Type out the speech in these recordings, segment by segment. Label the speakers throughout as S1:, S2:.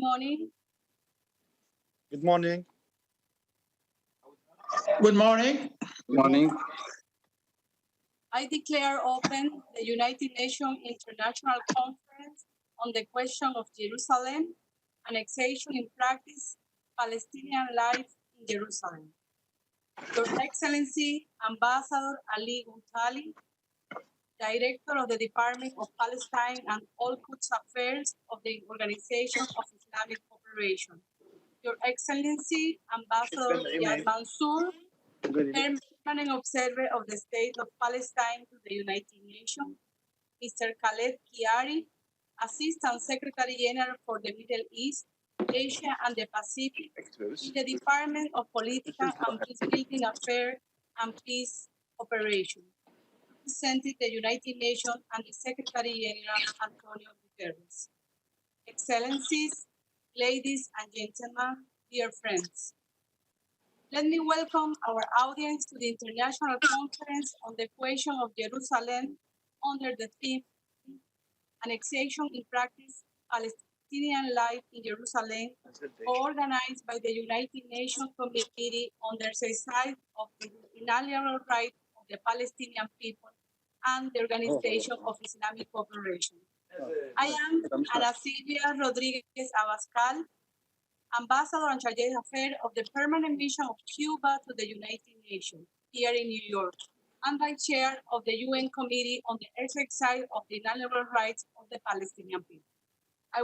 S1: morning.
S2: Good morning.
S3: Good morning.
S4: Good morning.
S1: I declare open the United Nations International Conference on the Question of Jerusalem, Annexation in Practice, Palestinian Lives in Jerusalem. Your Excellency, Ambassador Ali Guntali, Director of the Department of Palestine and All Quds Affairs of the Organization of Islamic Cooperation. Your Excellency, Ambassador Riyad Mansour, Permanent Observer of the State of Palestine to the United Nations, Mr. Khaled Kiari, Assistant Secretary General for the Middle East, Asia and the Pacific in the Department of Political and Peacebuilding Affairs and Peace Operations, represented the United Nations and the Secretary General Antonio Guterres. Excellencies, ladies and gentlemen, dear friends, let me welcome our audience to the International Conference on the Question of Jerusalem under the theme Annexation in Practice, Palestinian Lives in Jerusalem, organized by the United Nations Committee on the exercise of the inalienable rights of the Palestinian people and the Organization of Islamic Cooperation. I am Ana Silvia Rodriguez Abascal, Ambassador and Chargé d'Affaires of the Permanent Mission of Cuba to the United Nations here in New York, and by Chair of the UN Committee on the exercise of the inalienable rights of the Palestinian people. I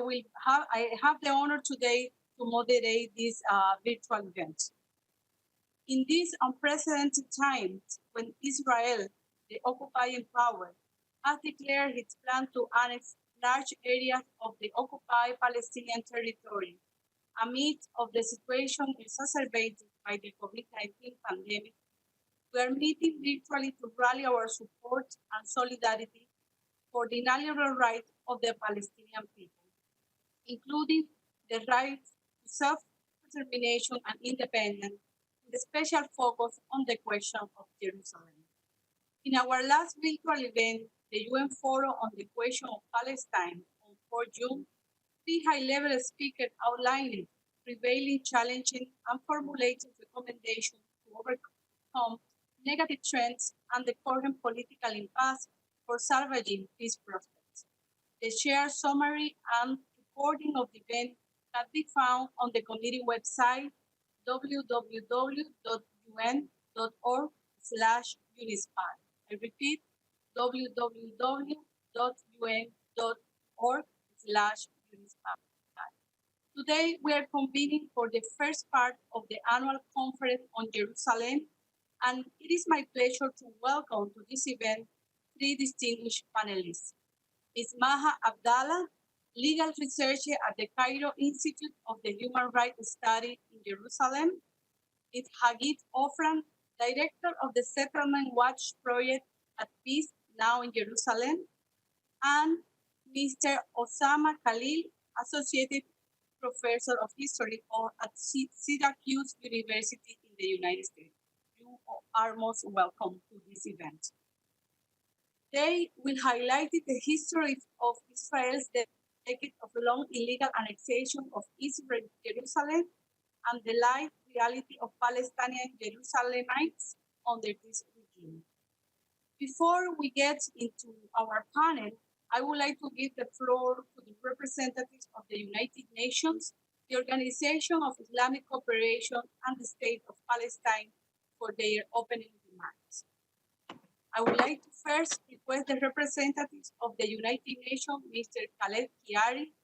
S1: have the honor today to moderate this virtual event. In these unprecedented times, when Israel, the occupying power, has declared its plan to annex large areas of the occupied Palestinian territory, amid of the situation exacerbated by the COVID-19 pandemic, we are meeting virtually to rally our support and solidarity for the inalienable rights of the Palestinian people, including the right to self-determination and independence, with a special focus on the question of Jerusalem. In our last virtual event, the UN Forum on the Question of Palestine on 4 June, 3 high-level speakers outlined prevailing challenges and formulated recommendations to overcome negative trends and the current political impasse for salvaging peace prospects. The shared summary and recording of the event can be found on the committee website www.un.org/UNISPAL. I repeat, www.un.org/UNISPAL. Today, we are convening for the first part of the annual conference on Jerusalem, and it is my pleasure to welcome to this event 3 distinguished panelists. Ms. Maha Abdallah, legal researcher at the Cairo Institute of the Human Rights Study in Jerusalem. Ms. Hagit Ofran, director of the Settlement Watch Project at Peace Now in Jerusalem. And Mr. Osamah Khalil, associated professor of history at Syracuse University in the United States. You are most welcome to this event. They will highlight the history of Israel's decade of long illegal annexation of East Jerusalem and the life reality of Palestinian Jerusalemites under this regime. Before we get into our panel, I would like to give the floor to the representatives of the United Nations, the Organization of Islamic Cooperation, and the State of Palestine for their opening remarks. I would like to first request the representatives of the United Nations, Mr. Khaled Kiari,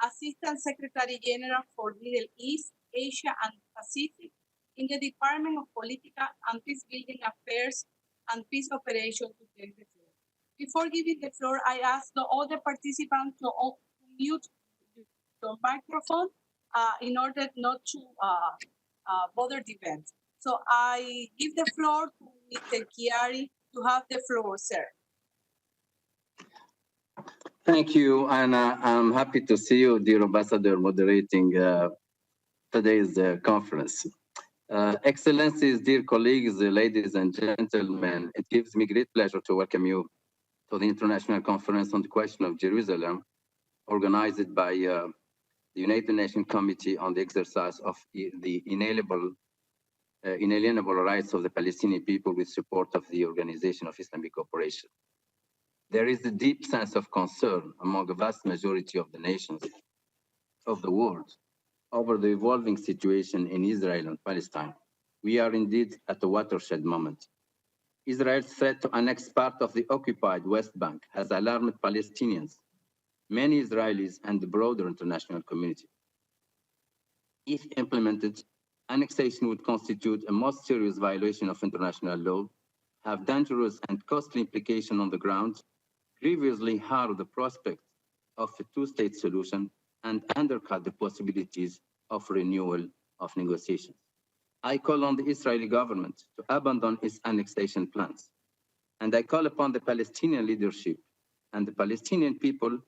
S1: Assistant Secretary General for Middle East, Asia, and Pacific in the Department of Political and Peacebuilding Affairs and Peace Operations to take the floor. Before giving the floor, I ask all the participants to mute your microphone in order not to bother the event. So I give the floor to Mr. Kiari to have the floor, sir.
S4: Thank you, Anna. I'm happy to see you, dear Ambassador, moderating today's conference. Excellencies, dear colleagues, ladies and gentlemen, it gives me great pleasure to welcome you to the International Conference on the Question of Jerusalem, organized by the the United Nations Committee on the Exercise of the Inalienable Rights of the Palestinian People with support of the Organization of Islamic Cooperation. There is a deep sense of concern among a vast majority of the nations of the world over the evolving situation in Israel and Palestine. We are indeed at a watershed moment. Israel's threat to annex part of the occupied West Bank has alarmed Palestinians, many Israelis, and the broader international community. If implemented, annexation would constitute a most serious violation of international law, have dangerous and costly implications on the ground, grievously harm the prospect of a two-state solution, and undercut the possibilities of renewal of negotiations. I call on the Israeli government to abandon its annexation plans, and I call upon the Palestinian leadership and the Palestinian people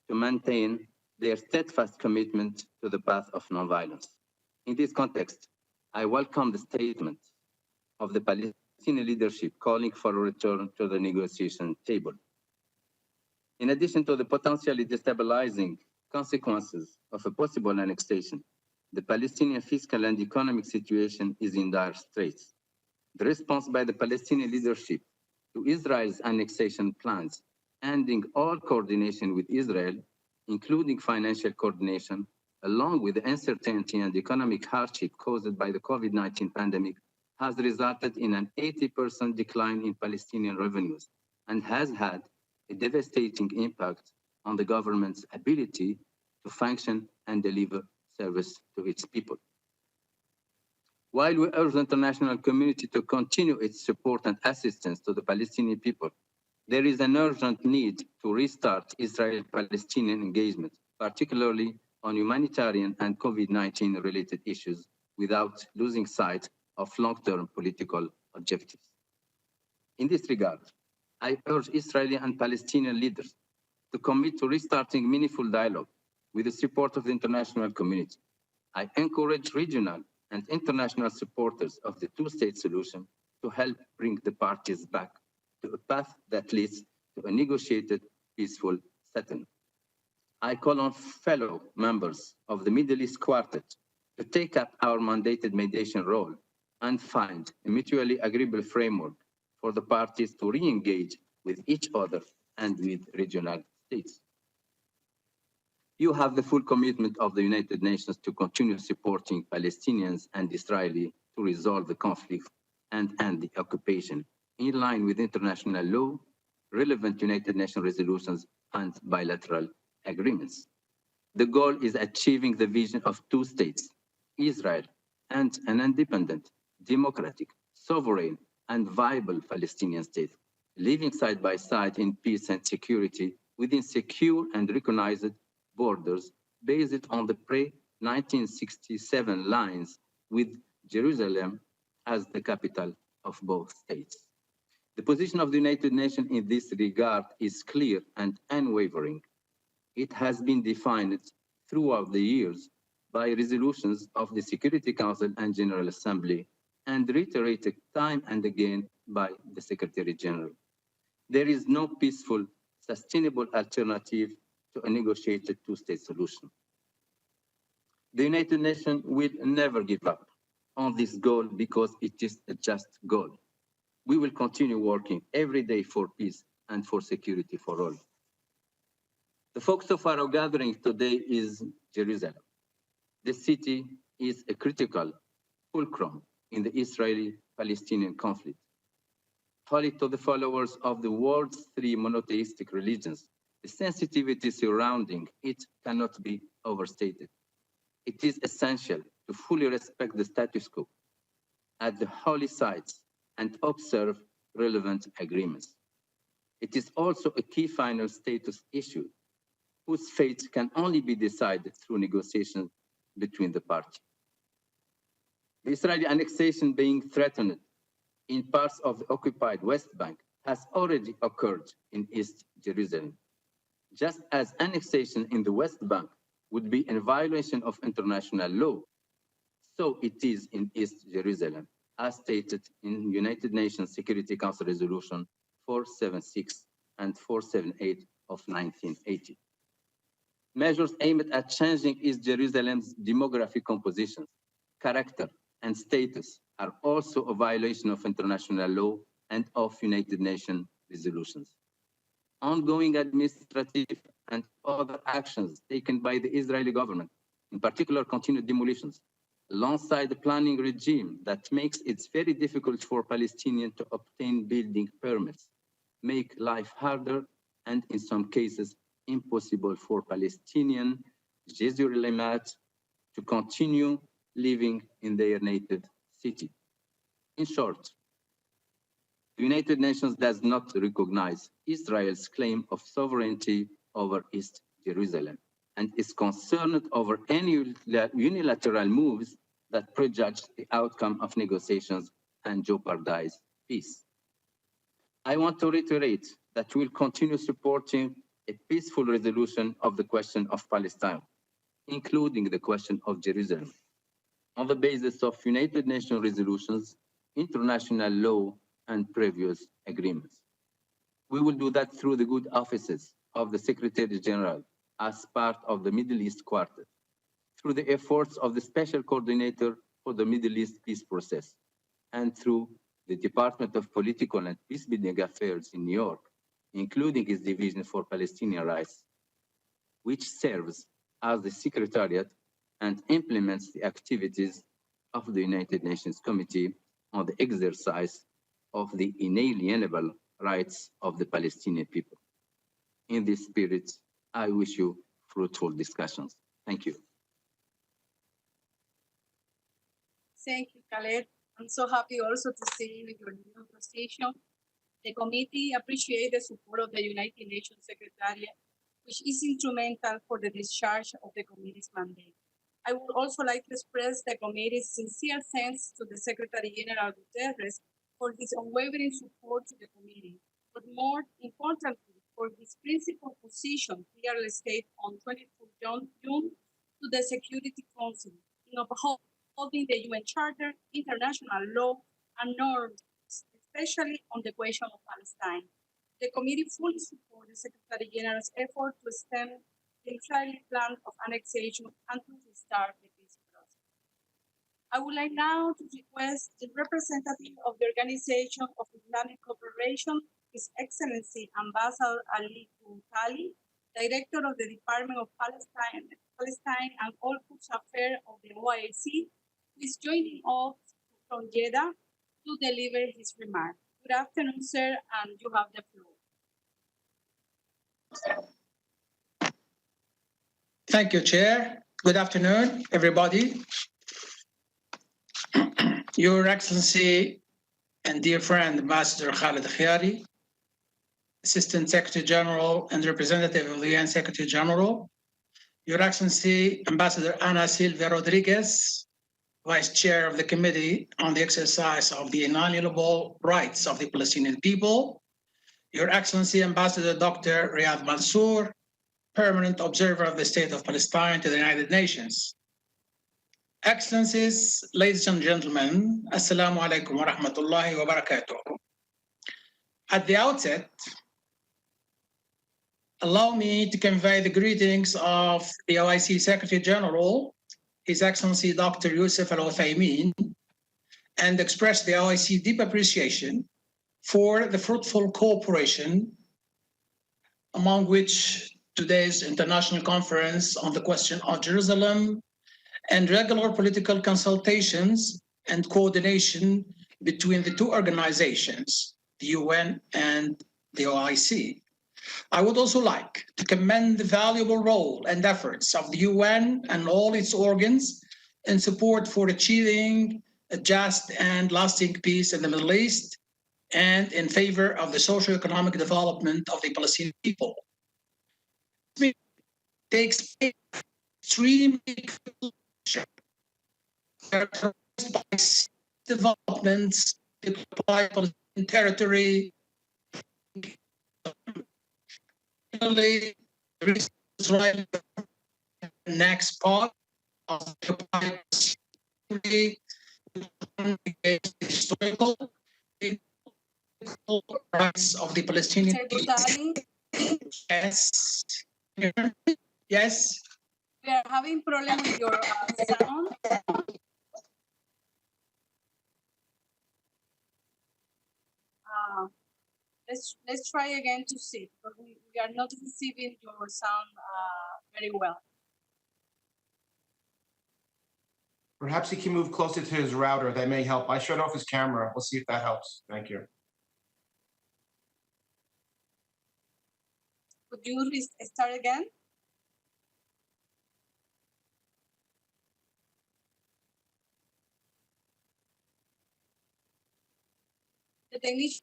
S4: to maintain their steadfast commitment to the path of nonviolence. In this context, I welcome the statement of the Palestinian leadership calling for a return to the negotiation table. In addition to the potentially destabilizing consequences of a possible annexation, the Palestinian fiscal and economic situation is in dire straits. The response by the Palestinian leadership to Israel's annexation plans, ending all coordination with Israel, including financial coordination, along with the uncertainty and economic hardship caused by the COVID-19 pandemic, has resulted in an 80% decline in Palestinian revenues and has had a devastating impact on the government's ability to function and deliver service to its people. While we urge the international community to continue its support and assistance to the Palestinian people, there is an urgent need to restart Israel-Palestinian engagement, particularly on humanitarian and COVID-19 related issues, without losing sight of long-term political objectives. In this regard, I urge Israeli and Palestinian leaders to commit to restarting meaningful dialogue with the support of the international community. I encourage regional and international supporters of the two-state solution to help bring the parties back to a path that leads to a negotiated, peaceful settlement. I call on fellow members of the Middle East Quartet to take up our mandated mediation role and find a mutually agreeable framework for the parties to re-engage with each other and with regional states. You have the full commitment of the United Nations to continue supporting Palestinians and Israelis to resolve the conflict and end the occupation in line with international law, relevant United Nations resolutions, and bilateral agreements. The goal is achieving the vision of two states, Israel and an independent, democratic, sovereign, and viable Palestinian state, living side by side in peace and security within secure and recognized borders based on the pre-1967 lines, with Jerusalem as the capital of both states. The position of the United Nations in this regard is clear and unwavering. It has been defined throughout the years by resolutions of the Security Council and General Assembly, and reiterated time and again by the Secretary General. There is no peaceful, sustainable alternative to a negotiated two-state solution. The United Nations will never give up on this goal because it is a just goal. We will continue working every day for peace and for security for all. The focus of our gathering today is Jerusalem. The city is a critical fulcrum in the Israeli-Palestinian conflict. Holy to the followers of the world's three monotheistic religions, the sensitivity surrounding it cannot be overstated. It is essential to fully respect the status quo at the holy sites and observe relevant agreements. It is also a key final status issue whose fate can only be decided through negotiations between the parties. The Israeli annexation being threatened in parts of the occupied West Bank has already occurred in East Jerusalem. Just as annexation in the West Bank would be in violation of international law, so it is in East Jerusalem, as stated in United Nations Security Council Resolution 476 and 478 of 1980. Measures aimed at changing East Jerusalem's demographic composition, character, and status are also a violation of international law and of United Nations resolutions. Ongoing administrative and other actions taken by the Israeli government, in particular continued demolitions, alongside the planning regime that makes it very difficult for Palestinians to obtain building permits, make life harder and in some cases impossible for Palestinian Jerusalemites to continue living in their native city. In short, the United Nations does not recognize Israel's claim of sovereignty over East Jerusalem and is concerned over any unilateral moves that prejudge the outcome of negotiations and jeopardize peace. I want to reiterate that we will continue supporting a peaceful resolution of the question of Palestine, including the question of Jerusalem, on the basis of United Nations resolutions, international law, and previous agreements. We will do that through the good offices of the Secretary General as part of the Middle East Quartet, through the efforts of the Special Coordinator for the Middle East Peace Process, and through the Department of Political and Peacebuilding Affairs in New York, including its Division for Palestinian Rights, which serves as the Secretariat and implements the activities of the United Nations Committee on the exercise of the inalienable rights of the Palestinian people. In this spirit, I wish you fruitful discussions. Thank you.
S1: Thank you, Khaled. I'm so happy also to see you in your new position. The committee appreciates the support of the United Nations Secretariat, which is instrumental for the discharge of the committee's mandate. I would also like to express the committee's sincere thanks to the Secretary General Guterres for his unwavering support to the committee, but more importantly, for his principal position clearly stated on 24 June to the Security Council in upholding the UN Charter, international law, and norms, especially on the question of Palestine. The committee fully supports the Secretary General's effort to stem the Israeli plan of annexation and to restart the peace process. I would like now to request the representative of the Organization of Islamic Cooperation, His Excellency Ambassador Ali Kuntali, Director of the Department of Palestine and All Coups Affairs of the OIC, who is joining us from Jeddah to deliver his remarks. Good afternoon, sir, and you have the floor.
S3: Thank you, Chair. Good afternoon, everybody. Your Excellency and dear friend, Ambassador Khalid Khiari, Assistant Secretary General and Representative of the UN Secretary General, Your Excellency, Ambassador Ana Silva Rodriguez, Vice Chair of the Committee on the Exercise of the Inalienable Rights of the Palestinian People, Your Excellency, Ambassador Dr. Riyad Mansour, Permanent Observer of the State of Palestine to the United Nations. Excellencies, ladies and gentlemen, Assalamu alaikum wa rahmatullahi wa barakatuh. At the outset, allow me to convey the greetings of the OIC Secretary General, His Excellency Dr. Youssef Al-Uthaymeen, and express the OIC deep appreciation for the fruitful cooperation, among which today's international conference on the question of Jerusalem and regular political consultations and coordination between the two organizations, the UN and the OIC. I would also like to commend the valuable role and efforts of the UN and all its organs in support for achieving a just and lasting peace in the Middle East and in favor of the socio-economic development of the Palestinian people. It takes extremely characterized by developments to apply Palestinian territory. Israel next part of the historical rights of the Palestinian people. Yes. Yes.
S1: We are having problem with your sound. Let's try again to see, because we are not receiving your sound very well.
S5: Perhaps he can move closer to his router. That may help. I shut off his camera. We'll see if that helps. Thank you.
S1: Could you start again? The technician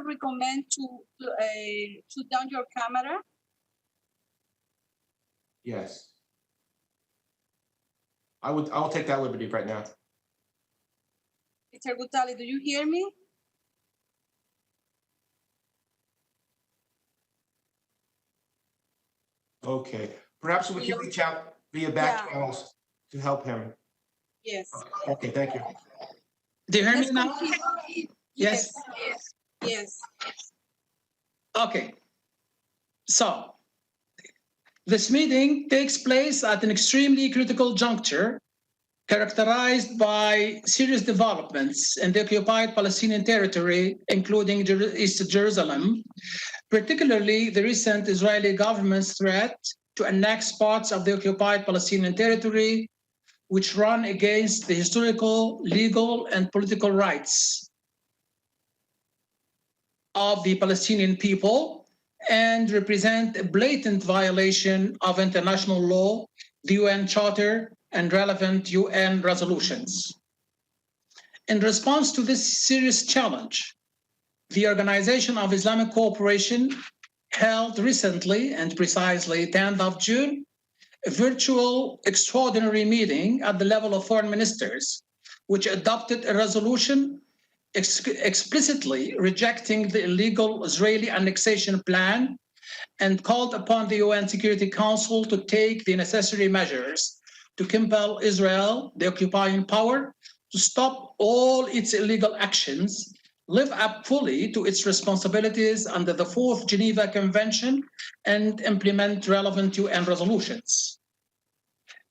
S1: recommend to shut down your camera.
S5: Yes. I'll take that liberty right now.
S1: Mr. Gutali, do you hear me?
S5: Okay. Perhaps we can reach out via back channels to help him.
S1: Yes.
S5: Okay, thank you.
S3: Do you hear me
S1: Let's
S3: now?
S1: continue.
S3: Yes.
S1: Yes.
S3: Okay. So this meeting takes place at an extremely critical juncture, characterized by serious developments in the occupied Palestinian territory, including East Jerusalem, particularly the recent Israeli government's threat to annex parts of the occupied Palestinian territory, which run against the historical, legal, and political rights of the Palestinian people, and represent a blatant violation of international law, the UN Charter, and relevant UN resolutions. In response to this serious challenge, the Organization of Islamic Cooperation held recently, and precisely 10th of June, a virtual extraordinary meeting at the level of foreign ministers, which adopted a resolution explicitly rejecting the illegal Israeli annexation plan and called upon the UN Security Council to take the necessary measures to compel Israel, the occupying power, to stop all its illegal actions, live up fully to its responsibilities under the Fourth Geneva Convention, and implement relevant UN resolutions.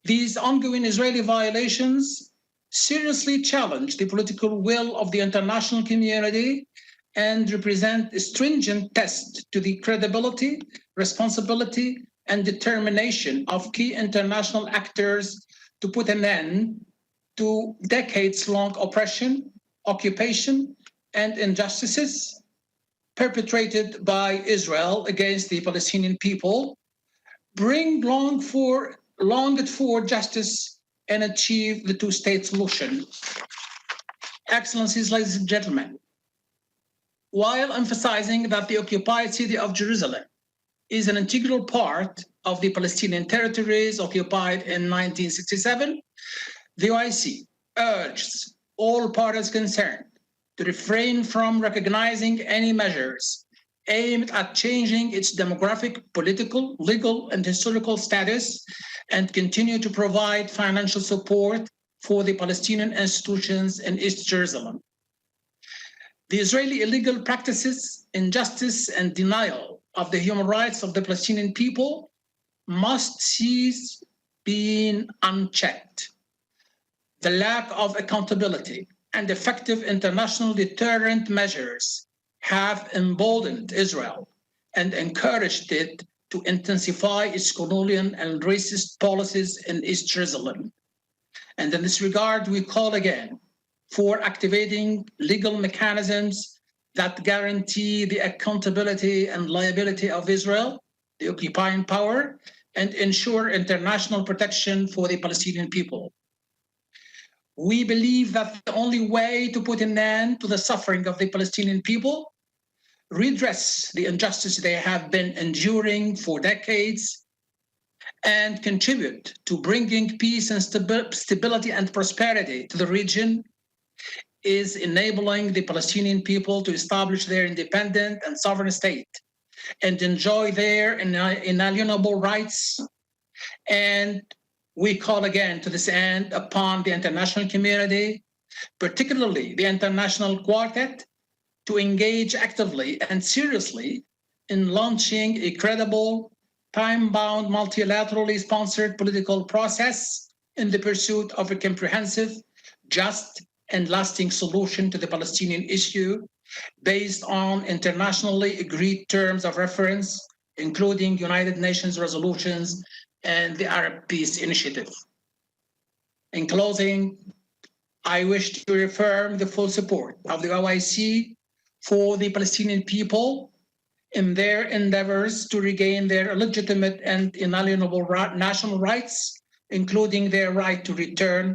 S3: These ongoing Israeli violations seriously challenge the political will of the international community and represent a stringent test to the credibility, responsibility, and determination of key international actors to put an end to decades-long oppression, occupation, and injustices perpetrated by Israel against the Palestinian people, bring longed-for justice, and achieve the two-state solution. Excellencies, ladies and gentlemen, while emphasizing that the occupied city of Jerusalem is an integral part of the Palestinian territories occupied in 1967, the OIC urges all parties concerned to refrain from recognizing any measures aimed at changing its demographic, political, legal, and historical status, and continue to provide financial support for the Palestinian institutions in East Jerusalem. The Israeli illegal practices, injustice, and denial of the human rights of the Palestinian people must cease being unchecked. The lack of accountability and effective international deterrent measures have emboldened Israel and encouraged it to intensify its colonial and racist policies in East Jerusalem. And in this regard, we call again for activating legal mechanisms that guarantee the accountability and liability of Israel, the occupying power, and ensure international protection for the Palestinian people. We believe that the only way to put an end to the suffering of the Palestinian people, redress the injustice they have been enduring for decades, and contribute to bringing peace and stability and prosperity to the region is enabling the Palestinian people to establish their independent and sovereign state and enjoy their inalienable rights. And we call again to this end upon the international community, particularly the International Quartet, to engage actively and seriously in launching a credible, time-bound, multilaterally sponsored political process in the pursuit of a comprehensive, just, and lasting solution to the Palestinian issue based on internationally agreed terms of reference, including United Nations resolutions and the Arab Peace Initiative. In closing, I wish to reaffirm the full support of the OIC for the Palestinian people in their endeavors to regain their legitimate and inalienable national rights, including their right to return,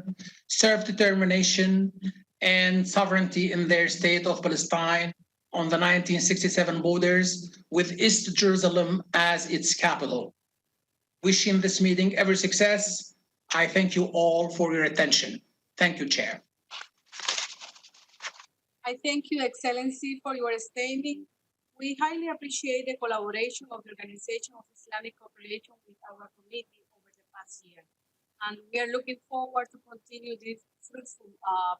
S3: self-determination, and sovereignty in their state of Palestine on the 1967 borders with East Jerusalem as its capital. Wishing this meeting every success, I thank you all for your attention. Thank you, Chair.
S1: I thank you, Excellency, for your statement. We highly appreciate the collaboration of the Organization of Islamic Cooperation with our committee over the past year. And we are looking forward to continue this fruitful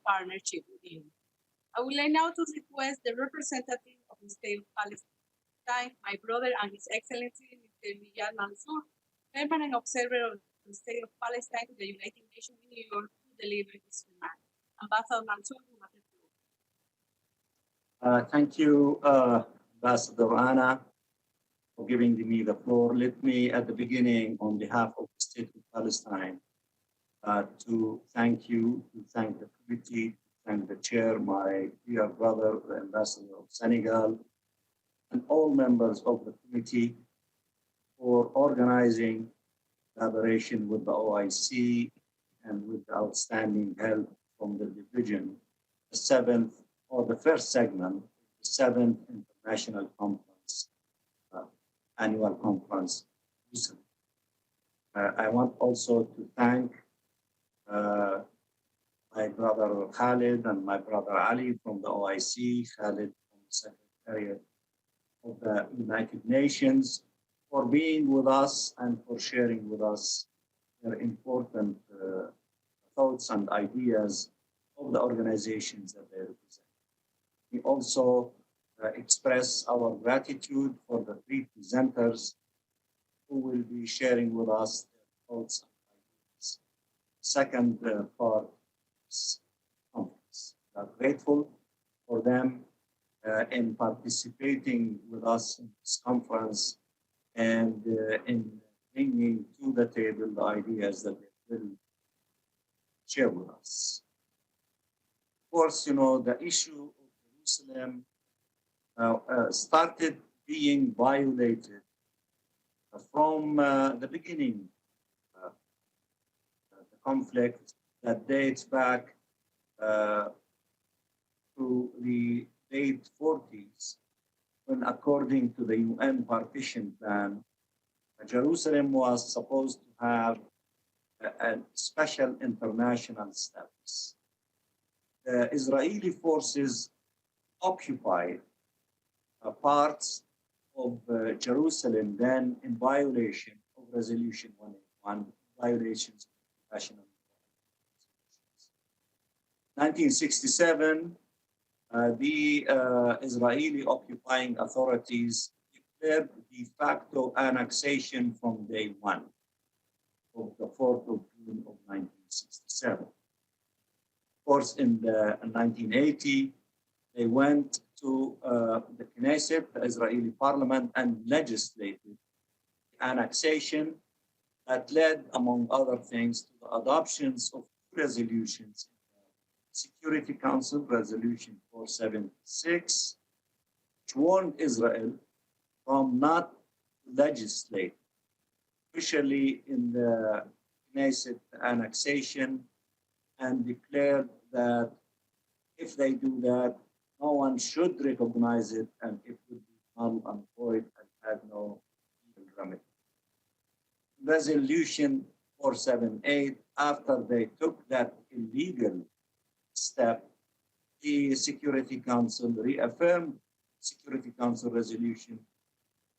S1: partnership with you. I would like now to request the representative of the State of Palestine, my brother and His Excellency, Mr. Riyad Mansour, permanent observer of the State of Palestine to the United Nations in New York, to deliver his remarks. Ambassador Mansour, you have the floor.
S6: Thank you, Ambassador Anna, for giving me the floor. Let me, at the beginning, on behalf of the State of Palestine, to thank you, to thank the committee, to thank the chair, my dear brother, the Ambassador of Senegal, and all members of the committee for organizing collaboration with the OIC and with the outstanding help from the division, the seventh, or the first segment, the seventh International Conference, Annual Conference. I want also to thank my brother Khalid and my brother Ali from the OIC, Khalid from the Secretariat of the United Nations, for being with us and for sharing with us their important thoughts and ideas of the organizations that they represent. We also express our gratitude for the three presenters who will be sharing with us their thoughts and ideas. Second part is conference. We are grateful for them in participating with us in this conference and in bringing to the table the ideas that they will share with us. Of course, you know, the issue of Jerusalem started being violated from the beginning. The conflict that dates back to the late 40s, when, according to the UN partition plan, Jerusalem was supposed to have a special international status. The Israeli forces occupied parts of Jerusalem then in violation of Resolution 181, violations of international resolutions. 1967, the Israeli occupying authorities declared de facto annexation from day one of the 4th of June of 1967. Of course, in 1980, they went to the Knesset, the Israeli parliament, and legislated the annexation that led, among other things, to the adoptions of two resolutions in the Security Council, Resolution 476, which warned Israel from not legislating officially in the Knesset annexation, and declared that if they do that, no one should recognize it, and it would be null and void and had no legal remedy. Resolution 478, after they took that illegal step, the Security Council reaffirmed Security Council Resolution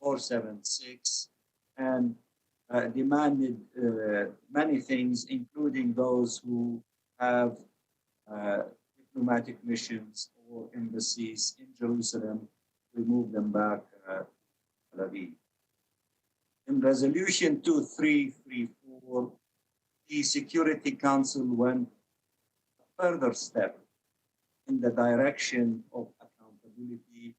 S6: 476 and demanded many things, including those who have diplomatic missions or embassies in Jerusalem, remove them back to Tel Aviv. In Resolution 2334, the Security Council went a further step in the direction of accountability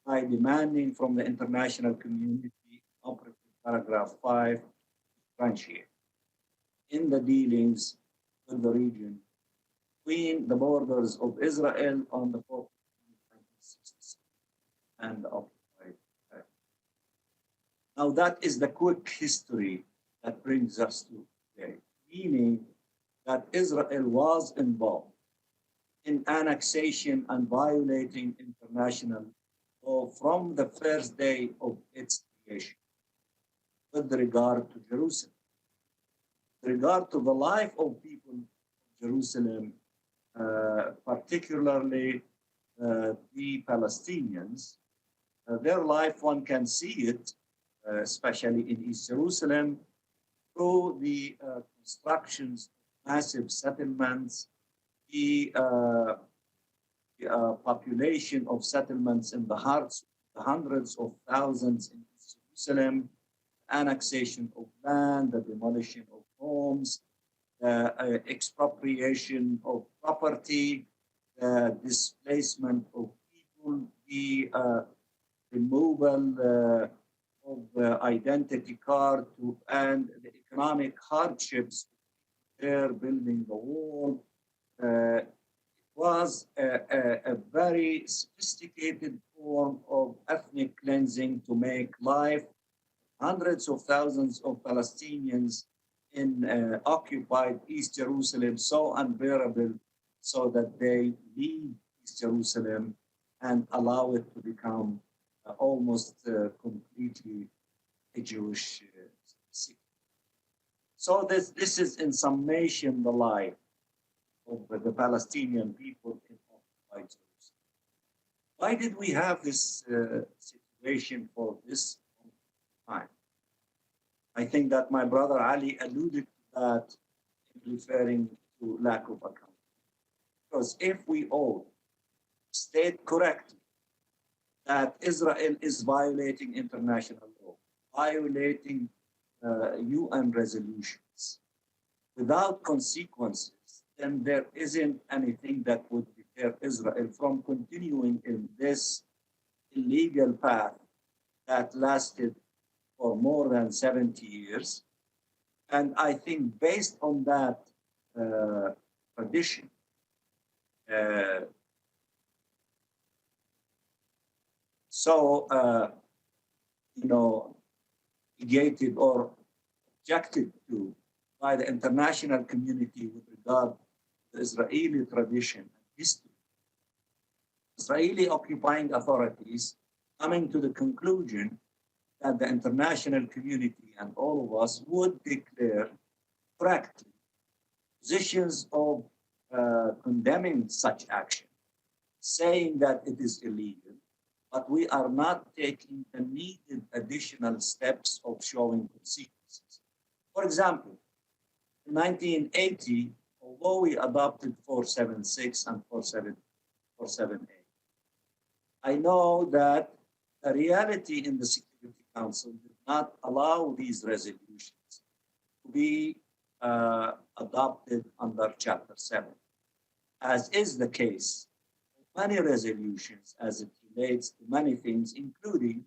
S6: by demanding from the international community, operative paragraph 5, differentiate in the dealings with the region between the borders of Israel on the 4th of 1966 and the occupied area. Now that is the quick history that brings us to today, meaning that Israel was involved in annexation and violating international law from the first day of its creation with regard to Jerusalem. With regard to the life of people of Jerusalem, particularly the Palestinians, their life, one can see it, especially in East Jerusalem, through the constructions of massive settlements, the population of settlements in the hearts, the hundreds of thousands in East Jerusalem, annexation of land, the demolition of homes, the expropriation of property, the displacement of people, the removal of identity card, and the economic hardships there, building the wall. It was a very sophisticated form of ethnic cleansing to make life hundreds of thousands of Palestinians in occupied East Jerusalem so unbearable, so that they leave East Jerusalem and allow it to become almost completely a Jewish city. So this is in summation the life of the Palestinian people in occupied Jerusalem. Why did we have this situation for this time? I think that my brother Ali alluded to that in referring to lack of accountability. Because if we all state correctly that Israel is violating international law, violating UN resolutions without consequences, then there isn't anything that would deter Israel from continuing in this illegal path that lasted for more than 70 years. And I think based on that tradition, negated or objected to by the international community with regard to the Israeli tradition and history. Israeli occupying authorities coming to the conclusion that the international community and all of us would declare correctly positions of condemning such action, saying that it is illegal, but we are not taking the needed additional steps of showing consequences. For example, in 1980, although we adopted 476 and 478, I know that the reality in the Security Council did not allow these resolutions to be adopted under Chapter 7, as is the case of many resolutions as it relates to many things, including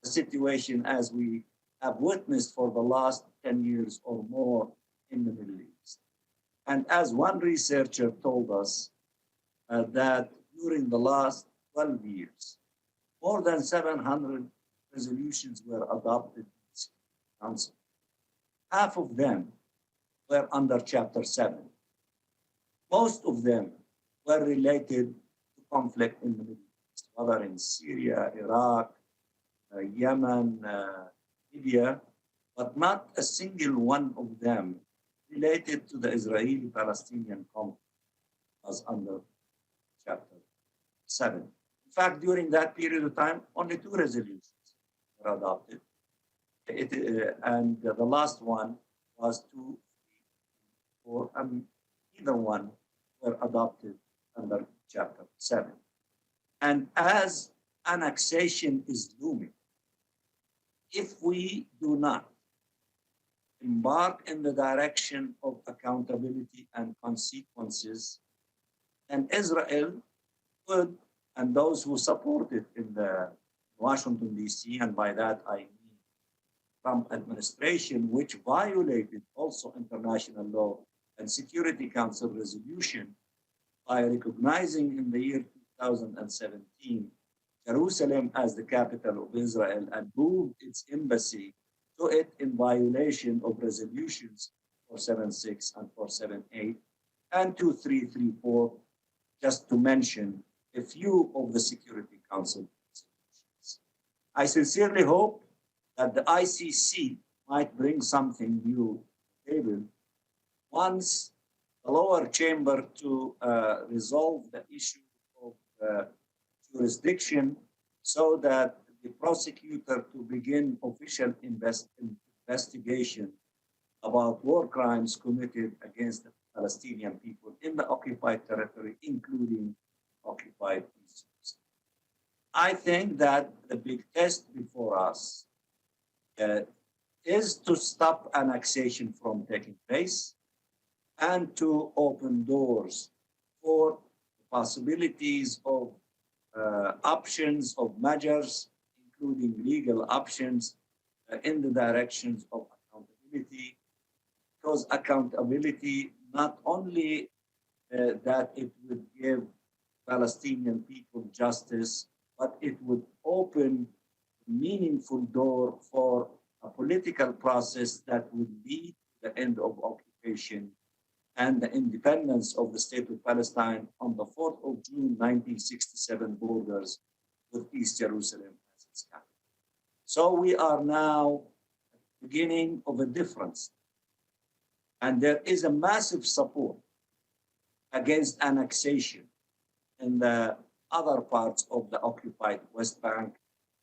S6: the situation as we have witnessed for the last 10 years or more in the Middle East. And as one researcher told us, that during the last 12 years, more than 700 resolutions were adopted in the Security Council. Half of them were under Chapter 7. Most of them were related to conflict in the Middle East, whether in Syria, Iraq, Yemen, Libya, but not a single one of them related to the Israeli-Palestinian conflict was under Chapter 7. In fact, during that period of time, only 2 resolutions were adopted. And the last one was 2, 3, 4, and either one were adopted under Chapter 7. And as annexation is looming, if we do not embark in the direction of accountability and consequences, then Israel would, and those who support it in the Washington, D.C., and by that I mean Trump administration, which violated also international law and Security Council resolution by recognizing in the year 2017 Jerusalem as the capital of Israel and moved its embassy to it in violation of resolutions 476 and 478 and 2334, just to mention a few of the Security Council resolutions. I sincerely hope that the ICC might bring something new to the table once the lower chamber to resolve the issue of jurisdiction so that the prosecutor to begin official investigation about war crimes committed against the Palestinian people in the occupied territory, including occupied East Jerusalem. I think that the big test before us is to stop annexation from taking place and to open doors for possibilities of options of measures, including legal options in the directions of accountability, because accountability not only that it would give Palestinian people justice, but it would open a meaningful door for a political process that would lead to the end of occupation and the independence of the state of Palestine on the 4th of June 1967 borders with East Jerusalem as its capital. So we are now at the beginning of a difference. And there is a massive support against annexation in the other parts of the occupied West Bank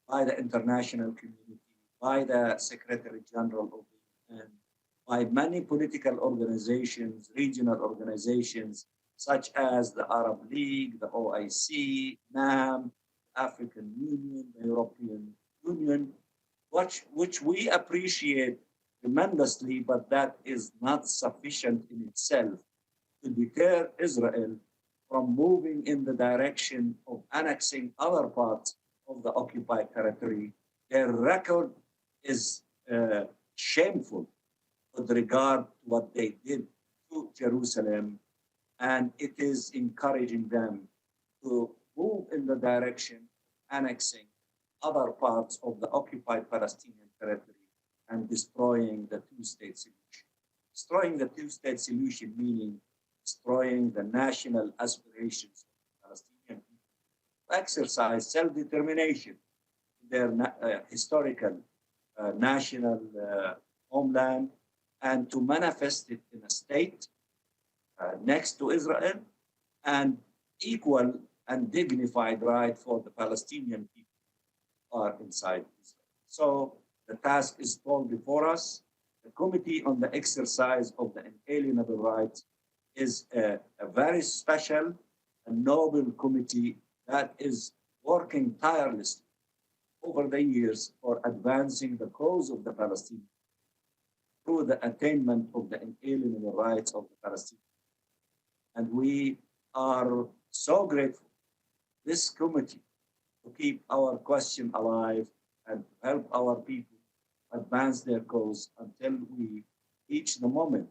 S6: by the international community, by the Secretary General of the UN, by many political organizations, regional organizations, such as the Arab League, the OIC, NAM, African Union, the European Union, which we appreciate tremendously, but that is not sufficient in itself to deter Israel from moving in the direction of annexing other parts of the occupied territory. Their record is shameful with regard to what they did to Jerusalem, and it is encouraging them to move in the direction of annexing other parts of the occupied Palestinian territory and destroying the two-state solution. Destroying the two-state solution meaning destroying the national aspirations of the Palestinian people to exercise self-determination in their historical national homeland and to manifest it in a state next to Israel and equal and dignified right for the Palestinian people who are inside Israel. So the task is tall before us. The Committee on the Exercise of the Inalienable Rights is a very special and noble committee that is working tirelessly over the years for advancing the cause of the Palestinians through the attainment of the inalienable rights of the Palestinians. And we are so grateful, this committee, to keep our question alive and to help our people advance their cause until we reach the moment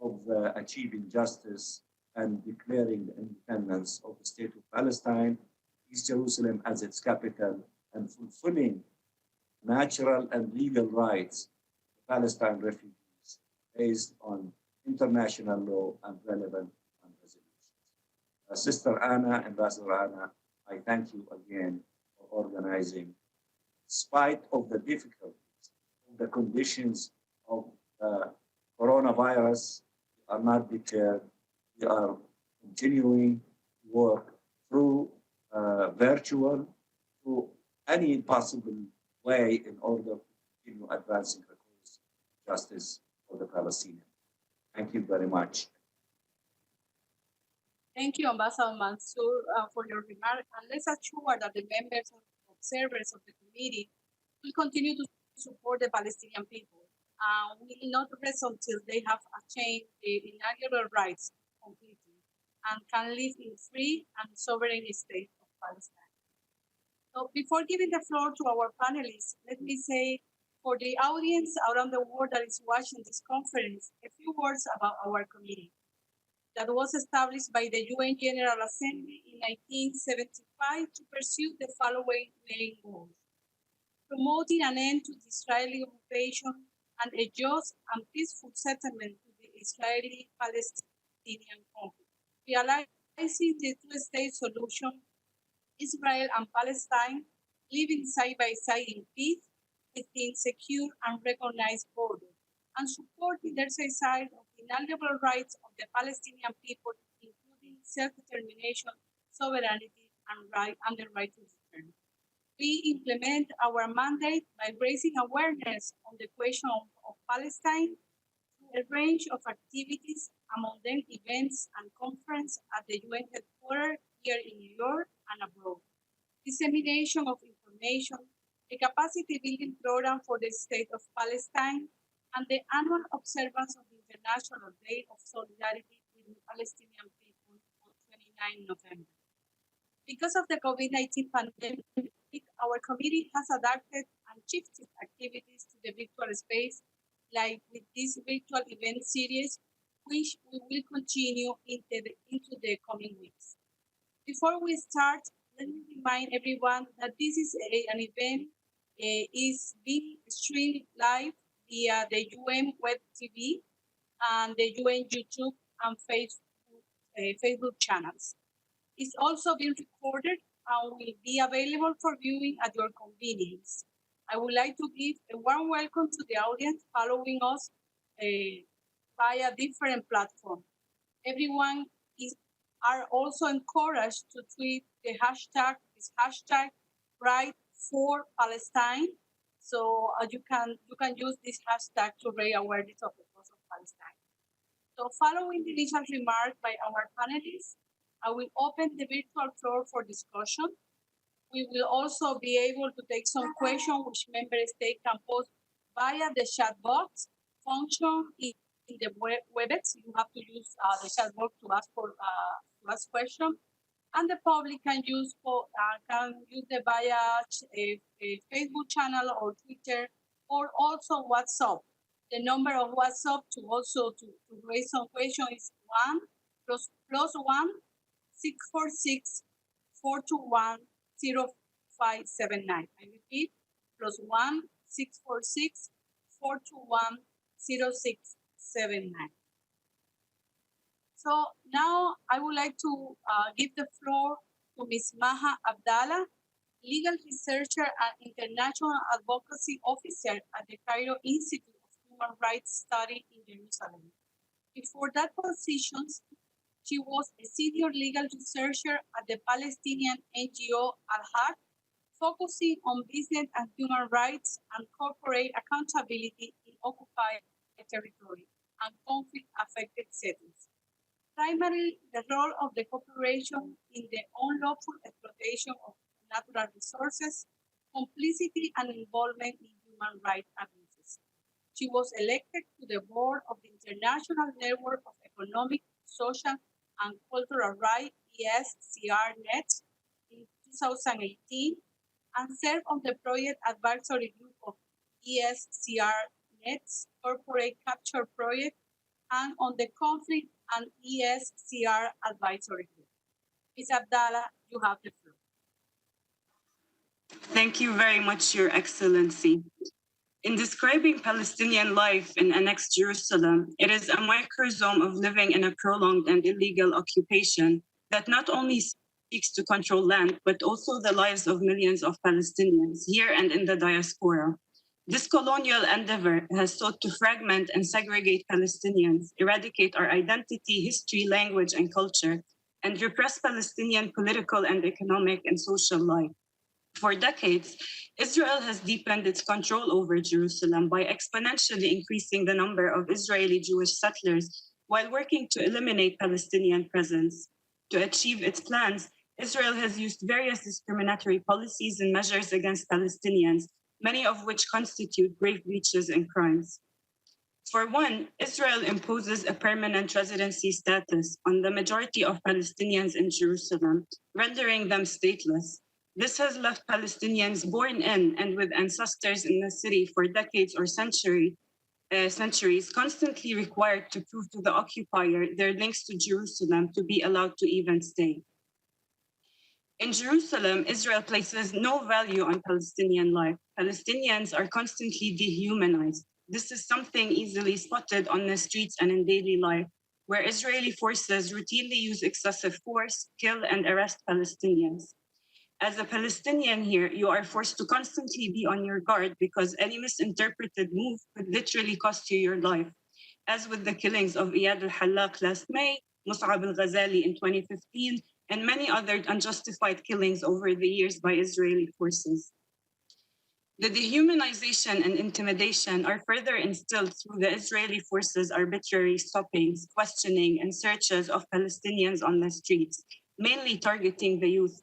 S6: of achieving justice and declaring the independence of the state of Palestine, East Jerusalem as its capital, and fulfilling natural and legal rights of Palestine refugees based on international law and relevant resolutions. Sister Anna, Ambassador Anna, I thank you again for organizing, in spite of the difficulties, of the conditions of coronavirus, we are not deterred. We are continuing to work through virtual, through any possible way in order to continue advancing the cause of justice for the Palestinians. Thank you very much.
S1: Thank you, Ambassador Mansour, for your remark. And let's assure that the members and observers of the committee will continue to support the Palestinian people. We will not rest until they have attained the inalienable rights completely and can live in free and sovereign state of Palestine. So before giving the floor to our panelists, let me say for the audience around the world that is watching this conference, a few words about our committee that was established by the UN General Assembly in 1975 to pursue the following main goals: promoting an end to the Israeli occupation and a just and peaceful settlement to the Israeli-Palestinian conflict, realizing the two-state solution, Israel and Palestine living side by side in peace within secure and recognized borders, and supporting the exercise of the inalienable rights of the Palestinian people, including self-determination, sovereignty, and the right to return. We implement our mandate by raising awareness on the question of Palestine through a range of activities, among them events and conferences at the UN headquarters here in New York and abroad, dissemination of information, a capacity building program for the state of Palestine, and the annual observance of the International Day of Solidarity with the Palestinian people on 29 November. Because of the COVID-19 pandemic, our committee has adapted and shifted activities to the virtual space, like with this virtual event series, which we will continue into the coming weeks. Before we start, let me remind everyone that this is an event is being streamed live via the UN Web TV and the UN YouTube and Facebook channels. It's also being recorded and will be available for viewing at your convenience. I would like to give a warm welcome to the audience following us via different platforms. Everyone are also encouraged to tweet the hashtag, this hashtag Right for Palestine. So you can use this hashtag to raise awareness of the cause of Palestine. So following the initial remarks by our panelists, I will open the virtual floor for discussion. We will also be able to take some questions which member states can post via the chat box function in the WebEx. You have to use the chat box to ask questions, and the public can use the via a Facebook channel or Twitter, or also WhatsApp. The number of WhatsApp to raise some questions is +1 646 421 0579. I repeat, +1 646 421 0679. So now I would like to give the floor to Ms. Maha Abdallah, legal researcher and international advocacy officer at the Cairo Institute of Human Rights Study in Jerusalem. Before that position, she was a senior legal researcher at the Palestinian NGO Al-Haq, focusing on business and human rights and corporate accountability in occupied territory and conflict-affected settings. Primarily, the role of the corporation in the unlawful exploitation of natural resources, complicity and involvement in human rights abuses. She was elected to the board of the International Network of Economic, Social, and Cultural Rights, ESCR-NET, in 2018, and served on the project advisory group of ESCR-NET's Corporate Capture Project and on the Conflict and ESCR Advisory Group. Ms. Abdallah, you have the floor.
S7: Thank you very much, Your Excellency. In describing Palestinian life in annexed Jerusalem, it is a microsome of living in a prolonged and illegal occupation that not only seeks to control land, but also the lives of millions of Palestinians here and in the diaspora. This colonial endeavor has sought to fragment and segregate Palestinians, eradicate our identity, history, language, and culture, and repress Palestinian political and economic and social life. For decades, Israel has deepened its control over Jerusalem by exponentially increasing the number of Israeli Jewish settlers while working to eliminate Palestinian presence. To achieve its plans, Israel has used various discriminatory policies and measures against Palestinians, many of which constitute grave breaches and crimes. For one, Israel imposes a permanent residency status on the majority of Palestinians in Jerusalem, rendering them stateless. This has left Palestinians born in and with ancestors in the city for decades or centuries constantly required to prove to the occupier their links to Jerusalem to be allowed to even stay. In Jerusalem, Israel places no value on Palestinian life. Palestinians are constantly dehumanized. This is something easily spotted on the streets and in daily life, where Israeli forces routinely use excessive force, kill, and arrest Palestinians. As a Palestinian here, you are forced to constantly be on your guard because any misinterpreted move could literally cost you your life, as with the killings of Iyad al-Hallaq last May, Mus'ab al-Ghazali in 2015, and many other unjustified killings over the years by Israeli forces. The dehumanization and intimidation are further instilled through the Israeli forces' arbitrary stoppings, questioning, and searches of Palestinians on the streets, mainly targeting the youth.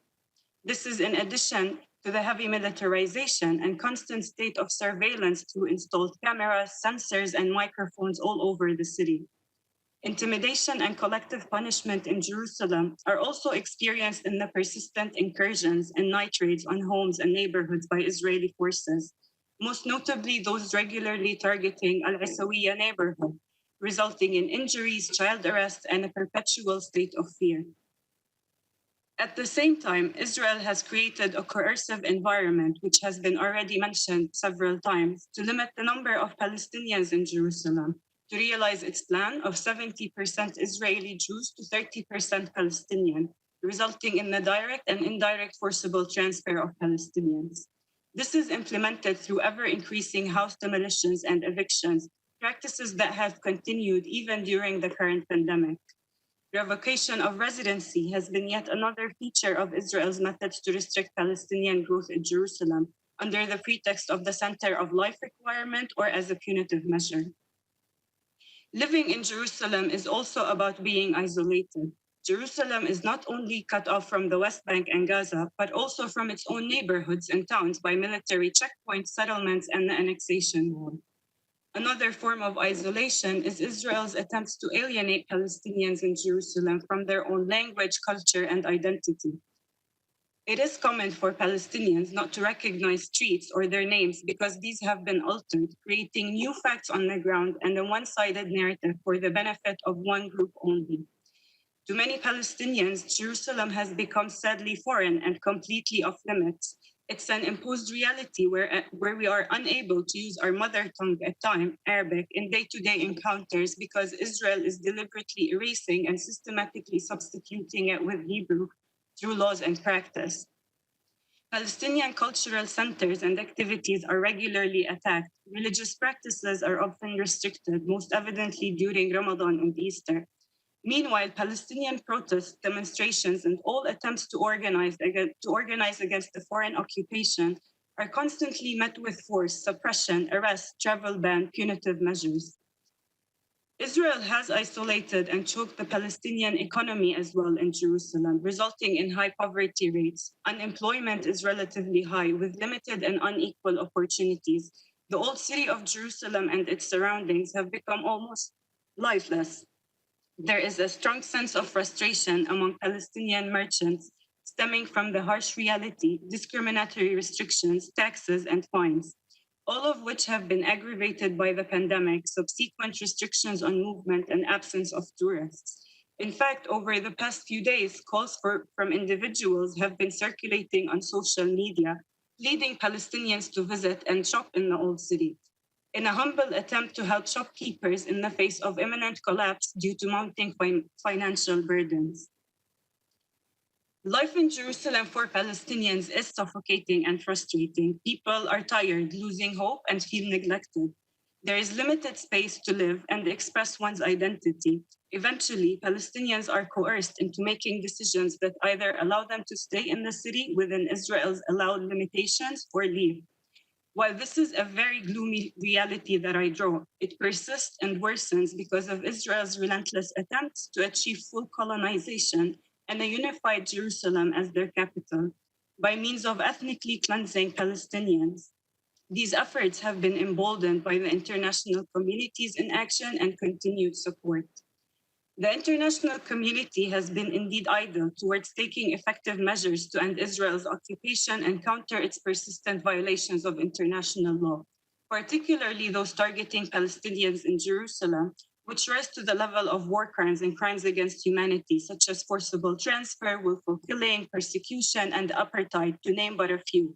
S7: This is in addition to the heavy militarization and constant state of surveillance through installed cameras, sensors, and microphones all over the city. Intimidation and collective punishment in Jerusalem are also experienced in the persistent incursions and night raids on homes and neighborhoods by Israeli forces, most notably those regularly targeting Al-Isawiya neighborhood, resulting in injuries, child arrests, and a perpetual state of fear. At the same time, Israel has created a coercive environment, which has been already mentioned several times, to limit the number of Palestinians in Jerusalem, to realize its plan of 70% Israeli Jews to 30% Palestinian, resulting in the direct and indirect forcible transfer of Palestinians. This is implemented through ever-increasing house demolitions and evictions, practices that have continued even during the current pandemic. Revocation of residency has been yet another feature of Israel's methods to restrict Palestinian growth in Jerusalem under the pretext of the center of life requirement or as a punitive measure. Living in Jerusalem is also about being isolated. Jerusalem is not only cut off from the West Bank and Gaza, but also from its own neighborhoods and towns by military checkpoints, settlements, and the annexation wall. Another form of isolation is Israel's attempts to alienate Palestinians in Jerusalem from their own language, culture, and identity. It is common for Palestinians not to recognize streets or their names because these have been altered, creating new facts on the ground and a one-sided narrative for the benefit of one group only. To many Palestinians, Jerusalem has become sadly foreign and completely off limits. It's an imposed reality where we are unable to use our mother tongue at times, Arabic, in day-to-day encounters because Israel is deliberately erasing and systematically substituting it with Hebrew through laws and practice. Palestinian cultural centers and activities are regularly attacked. Religious practices are often restricted, most evidently during Ramadan and Easter. Meanwhile, Palestinian protests, demonstrations, and all attempts to organize against the foreign occupation are constantly met with force, suppression, arrest, travel ban, punitive measures. Israel has isolated and choked the Palestinian economy as well in Jerusalem, resulting in high poverty rates. Unemployment is relatively high, with limited and unequal opportunities. The old city of Jerusalem and its surroundings have become almost lifeless. There is a strong sense of frustration among Palestinian merchants stemming from the harsh reality, discriminatory restrictions, taxes, and fines, all of which have been aggravated by the pandemic, subsequent restrictions on movement, and absence of tourists. In fact, over the past few days, calls from individuals have been circulating on social media, leading Palestinians to visit and shop in the old city, in a humble attempt to help shopkeepers in the face of imminent collapse due to mounting financial burdens. Life in Jerusalem for Palestinians is suffocating and frustrating. People are tired, losing hope, and feel neglected. There is limited space to live and express one's identity. Eventually, Palestinians are coerced into making decisions that either allow them to stay in the city within Israel's allowed limitations or leave. While this is a very gloomy reality that I draw, it persists and worsens because of Israel's relentless attempts to achieve full colonization and a unified Jerusalem as their capital by means of ethnically cleansing Palestinians. These efforts have been emboldened by the international community's inaction and continued support. The international community has been indeed idle towards taking effective measures to end Israel's occupation and counter its persistent violations of international law, particularly those targeting Palestinians in Jerusalem, which rise to the level of war crimes and crimes against humanity, such as forcible transfer, willful killing, persecution, and apartheid, to name but a few.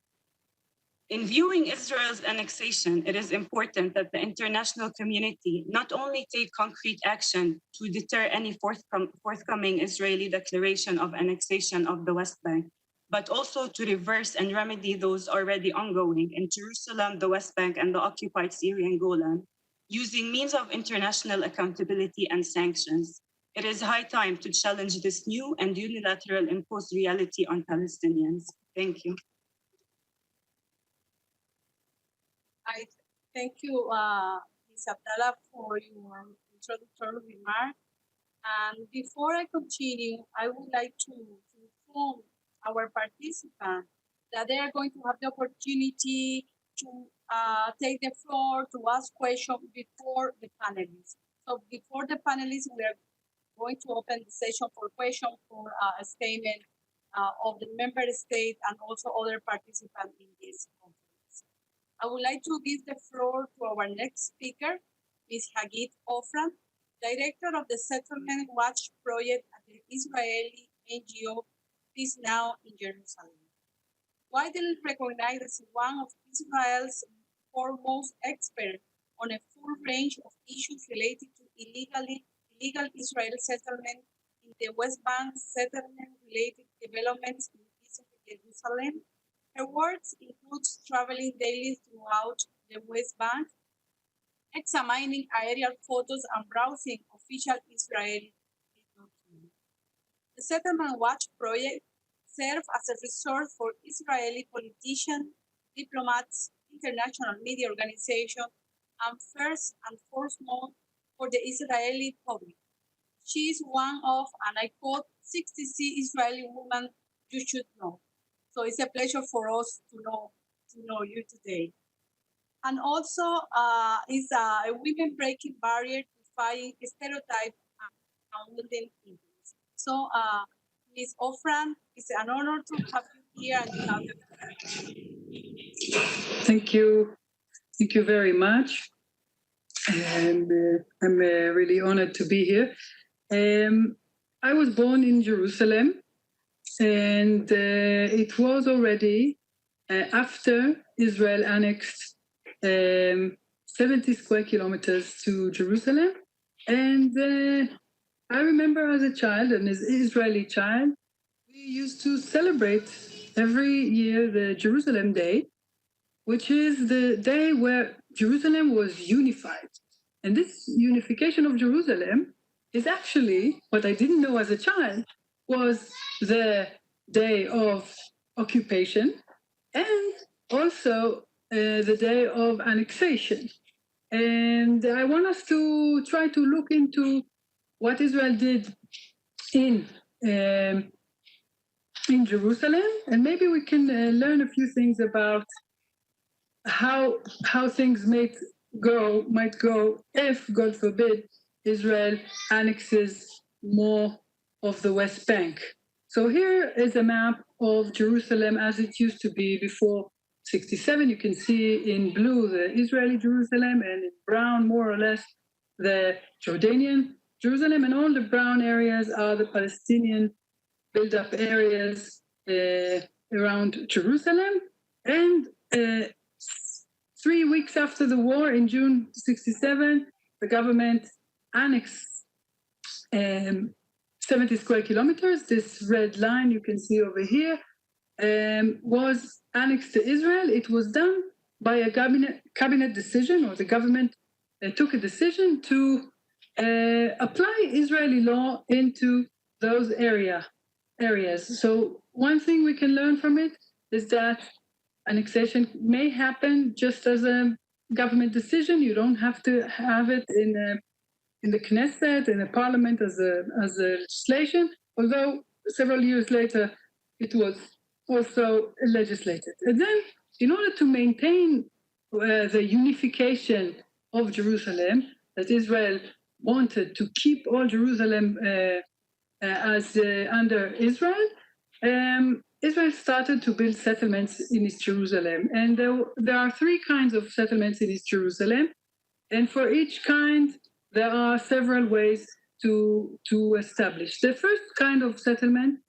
S7: In viewing Israel's annexation, it is important that the international community not only take concrete action to deter any forthcoming Israeli declaration of annexation of the West Bank, but also to reverse and remedy those already ongoing in Jerusalem, the West Bank, and the occupied Syrian Golan, using means of international accountability and sanctions. It is high time to challenge this new and unilateral imposed reality on Palestinians. Thank you.
S1: I thank you, Ms. Abdallah, for your introductory remark. And before I continue, I would like to inform our participants that they are going to have the opportunity to take the floor to ask questions before the panelists. So before the panelists, we are going to open the session for questions for a statement of the member state and also other participants in this conference. I would like to give the floor to our next speaker, Ms. Hagit Ofran, Director of the Settlement Watch Project at the Israeli NGO Peace Now in Jerusalem. Widely recognized as one of Israel's foremost experts on a full range of issues related to illegal Israeli settlement in the West Bank, settlement-related developments in East Jerusalem. Her work includes traveling daily throughout the West Bank, examining aerial photos and browsing official Israeli documents. The Settlement Watch Project serves as a resource for Israeli politicians, diplomats, international media organizations, and first and foremost for the Israeli public. She is one of, and I quote, 66 Israeli women you should know. So it's a pleasure for us to know you today. And also is a women breaking barrier to fight stereotypes and building influence. So Ms. Ofran, it's an honor to have you here and you have
S8: Thank you. Thank you very much. And I'm really honored to be here. I was born in Jerusalem, and it was already after Israel annexed 70 square kilometers to Jerusalem. And I remember as a child, an Israeli child, we used to celebrate every year the Jerusalem Day, which is the day where Jerusalem was unified. And this unification of Jerusalem is actually, what I didn't know as a child, was the day of occupation and also the day of annexation. And I want us to try to look into what Israel did in Jerusalem, and maybe we can learn a few things about how things might go if, God forbid, Israel annexes more of the West Bank. So here is a map of Jerusalem as it used to be before 1967. You can see in blue the Israeli Jerusalem, and in brown, more or less, the Jordanian Jerusalem, and all the brown areas are the Palestinian build-up areas around Jerusalem. And 3 weeks after the war, in June 1967, the government annexed 70 square kilometers. This red line you can see over here was annexed to Israel. It was done by a cabinet decision, or the government took a decision to apply Israeli law into those areas. So one thing we can learn from it is that annexation may happen just as a government decision. You don't have to have it in the Knesset, in the parliament as a legislation, although several years later it was also legislated. And then in order to maintain the unification of Jerusalem, that Israel wanted to keep all Jerusalem as under Israel, Israel started to build settlements in East Jerusalem. And there are three kinds of settlements in East Jerusalem. And for each kind, there are several ways to establish. The first kind of settlement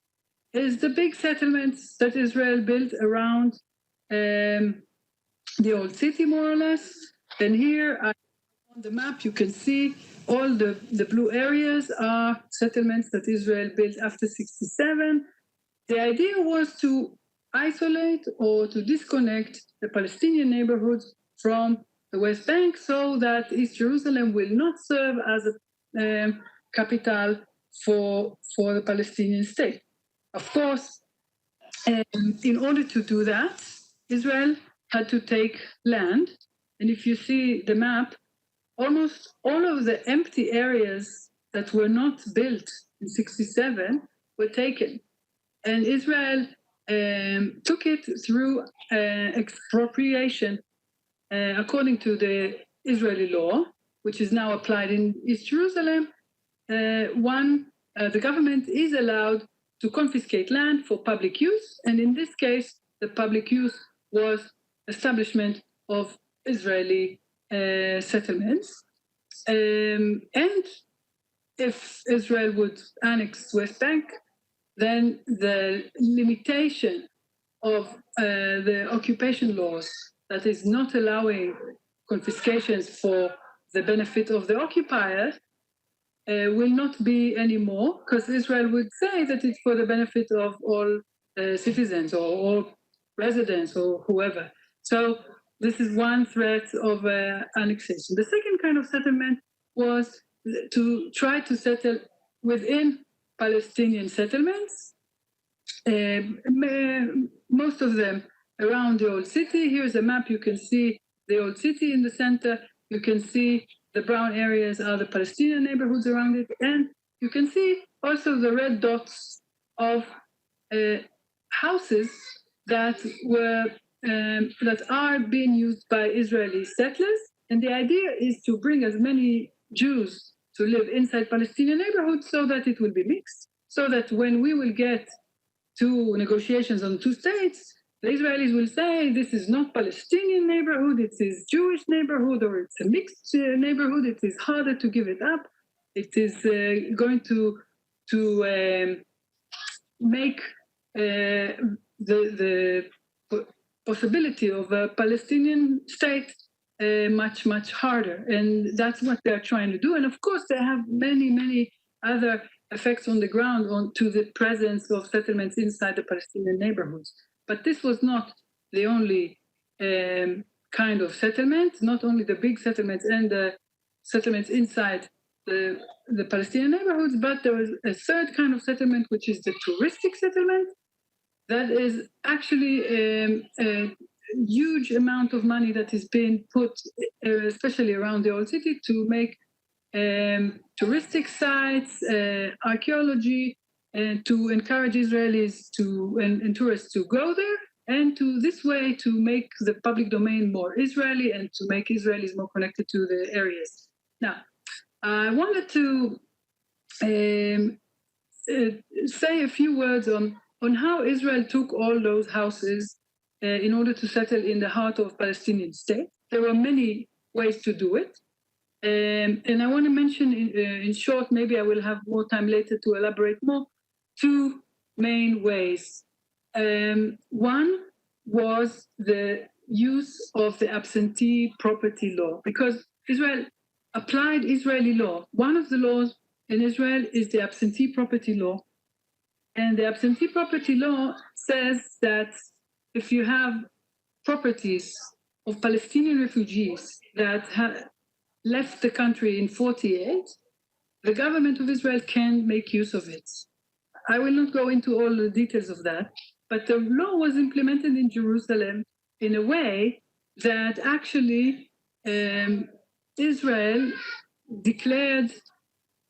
S8: is the big settlements that Israel built around the old city, more or less. And here on the map, you can see all the blue areas are settlements that Israel built after 1967. The idea was to isolate or to disconnect the Palestinian neighborhoods from the West Bank so that East Jerusalem will not serve as a capital for the Palestinian state. Of course, in order to do that, Israel had to take land. And if you see the map, almost all of the empty areas that were not built in 1967 were taken. And Israel took it through expropriation according to the Israeli law, which is now applied in East Jerusalem. The government is allowed to confiscate land for public use. And in this case, the public use was establishment of Israeli settlements. And if Israel would annex West Bank, then the limitation of the occupation laws, that is not allowing confiscations for the benefit of the occupiers, will not be anymore, because Israel would say that it's for the benefit of all citizens or all residents or whoever. So this is one threat of annexation. The second kind of settlement was to try to settle within Palestinian settlements, most of them around the old city. Here's a map. You can see the old city in the center. You can see the brown areas are the Palestinian neighborhoods around it. And you can see also the red dots of houses that are being used by Israeli settlers. And the idea is to bring as many Jews to live inside Palestinian neighborhoods so that it will be mixed, so that when we will get to negotiations on two states, the Israelis will say this is not Palestinian neighborhood, it is Jewish neighborhood, or it's a mixed neighborhood. It is harder to give it up. It is going to make the possibility of a Palestinian state much, much harder. And that's what they're trying to do. And of course, they have many, many other effects on the ground to the presence of settlements inside the Palestinian neighborhoods. But this was not the only kind of settlement, not only the big settlements and the settlements inside the Palestinian neighborhoods, but there was a third kind of settlement, which is the touristic settlement. That is actually a huge amount of money that is being put, especially around the old city, to make touristic sites, archaeology, and to encourage Israelis and tourists to go there, and to this way to make the public domain more Israeli and to make Israelis more connected to the areas. Now, I wanted to say a few words on how Israel took all those houses in order to settle in the heart of Palestinian state. There were many ways to do it. And I want to mention in short, maybe I will have more time later to elaborate more, two main ways. One was the use of the absentee property law, because Israel applied Israeli law. One of the laws in Israel is the absentee property law. And the absentee property law says that if you have properties of Palestinian refugees that left the country in 1948, the government of Israel can make use of it. I will not go into all the details of that, but the law was implemented in Jerusalem in a way that actually Israel declared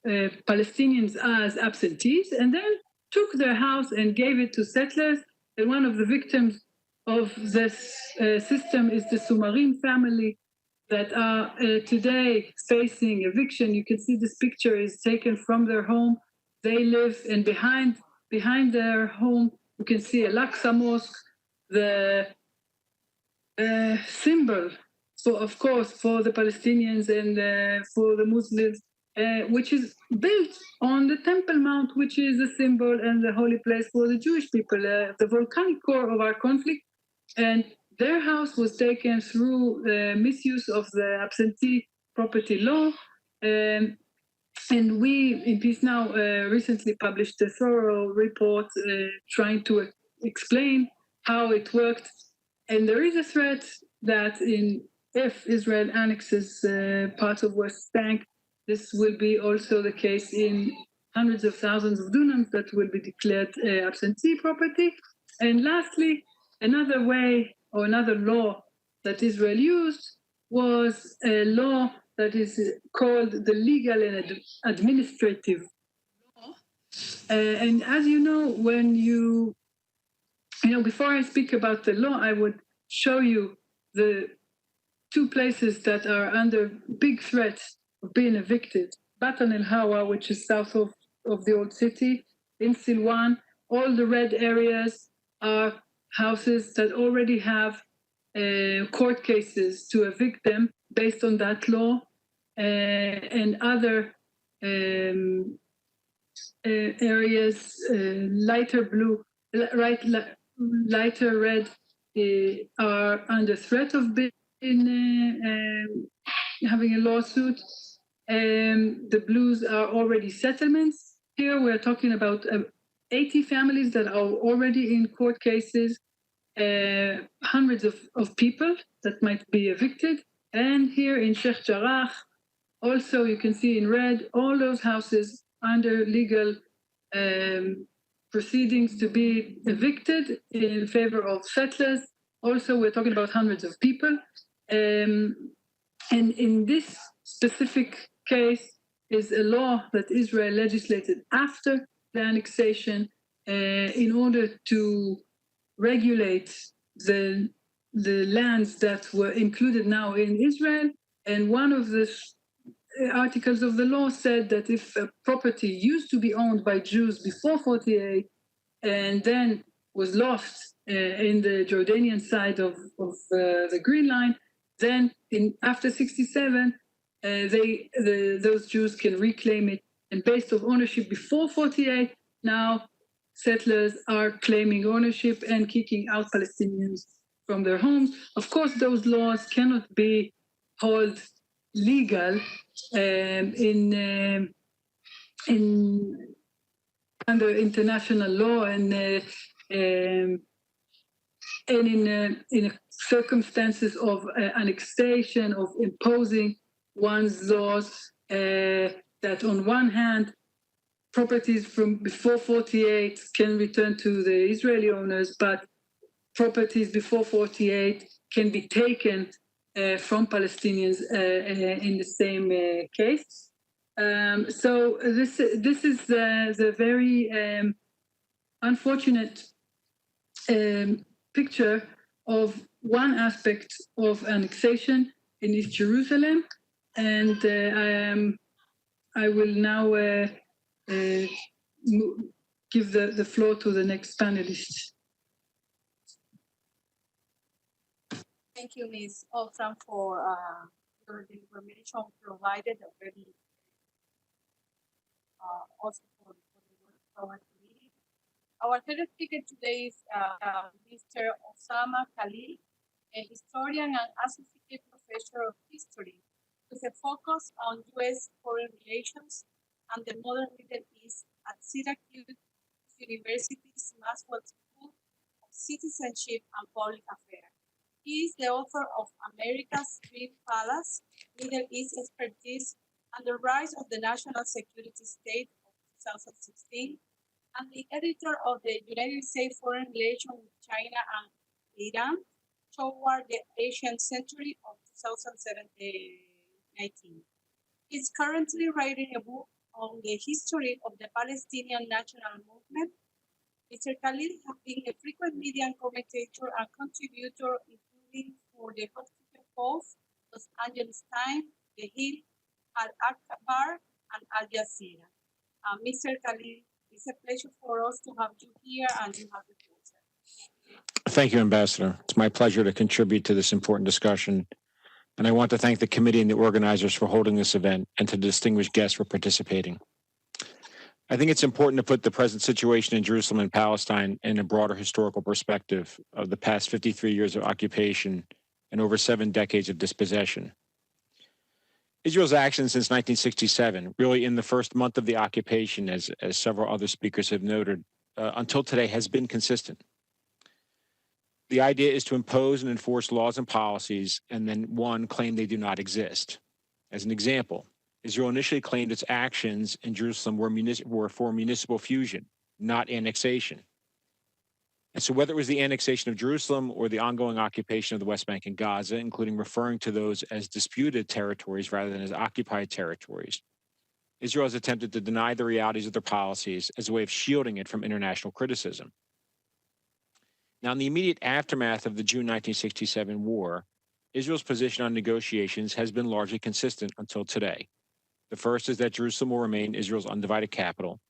S8: Palestinians as absentees and then took their house and gave it to settlers. And one of the victims of this system is the Sumarin family that are today facing eviction. You can see this picture is taken from their home. They live, and behind their home, you can see Al-Aqsa Mosque, the symbol, of course, for the Palestinians and for the Muslims, which is built on the Temple Mount, which is a symbol and the holy place for the Jewish people, the volcanic core of our conflict. And their house was taken through the misuse of the absentee property law. And we, in Peace Now, recently published a thorough report trying to explain how it worked. And there is a threat that if Israel annexes parts of West Bank, this will be also the case in hundreds of thousands of dunams that will be declared absentee property. And lastly, another way or another law that Israel used was a law that is called the legal and administrative law. And as you know, before I speak about the law, I would show you the two places that are under big threat of being evicted. Batan el Hawa, which is south of the old city, in Silwan, all the red areas are houses that already have court cases to evict them based on that law, and other areas, lighter blue, lighter red, are under threat of being having a lawsuit. The blues are already settlements. Here we're talking about 80 families that are already in court cases, hundreds of people that might be evicted. And here in Sheikh Jarrah, also you can see in red, all those houses under legal proceedings to be evicted in favor of settlers. Also, we're talking about hundreds of people. And in this specific case is a law that Israel legislated after the annexation in order to regulate the lands that were included now in Israel. And one of the articles of the law said that if a property used to be owned by Jews before 48 and then was lost in the Jordanian side of the Green Line, then after 67, those Jews can reclaim it. And based on ownership before 48, now settlers are claiming ownership and kicking out Palestinians from their homes. Of course, those laws cannot be held legal under international law and in circumstances of annexation, of imposing one's laws, that on one hand, properties from before 48 can return to the Israeli owners, but properties before 48 can be taken from Palestinians in the same case. So this is the very unfortunate picture of one aspect of annexation in East Jerusalem, and I will now give the floor to the next panelist.
S1: Thank you, Ms. Ofran, for the information provided already. Also for the work of our committee. Our third speaker today is Mr. Osamah Khalil, a historian and associate professor of history with a focus on U.S. foreign relations and the modern Middle East at Syracuse University's Maxwell School of Citizenship and Public Affairs. He is the author of America's Dream Palace, Middle East Expertise, and the Rise of the National Security State of 2016, and the editor of the United States Foreign Relations with China and Iran toward the Asian Century of 2019. He's currently writing a book on the history of the Palestinian National Movement, Mr. Khalil has been a frequent media commentator and contributor, including for the Washington Post, Los Angeles Times, The Hill, Al Akbar, and Al Jazeera. Mr. Khalil, it's a pleasure for us to have you here, and you have the floor.
S9: Thank you, Ambassador. It's my pleasure to contribute to this important discussion. And I want to thank the committee and the organizers for holding this event and to distinguished guests for participating. I think it's important to put the present situation in Jerusalem and Palestine in a broader historical perspective of the past 53 years of occupation and over 7 decades of dispossession. Israel's action since 1967, really in the first month of the occupation, as several other speakers have noted, until today has been consistent. The idea is to impose and enforce laws and policies and then, one, claim they do not exist. As an example, Israel initially claimed its actions in Jerusalem were for municipal fusion, not annexation. And so whether it was the annexation of Jerusalem or the ongoing occupation of the West Bank and Gaza, including referring to those as disputed territories rather than as occupied territories, Israel has attempted to deny the realities of their policies as a way of shielding it from international criticism. Now, in the immediate aftermath of the June 1967 war, Israel's position on negotiations has been largely consistent until today. The first is that Jerusalem will remain Israel's undivided capital,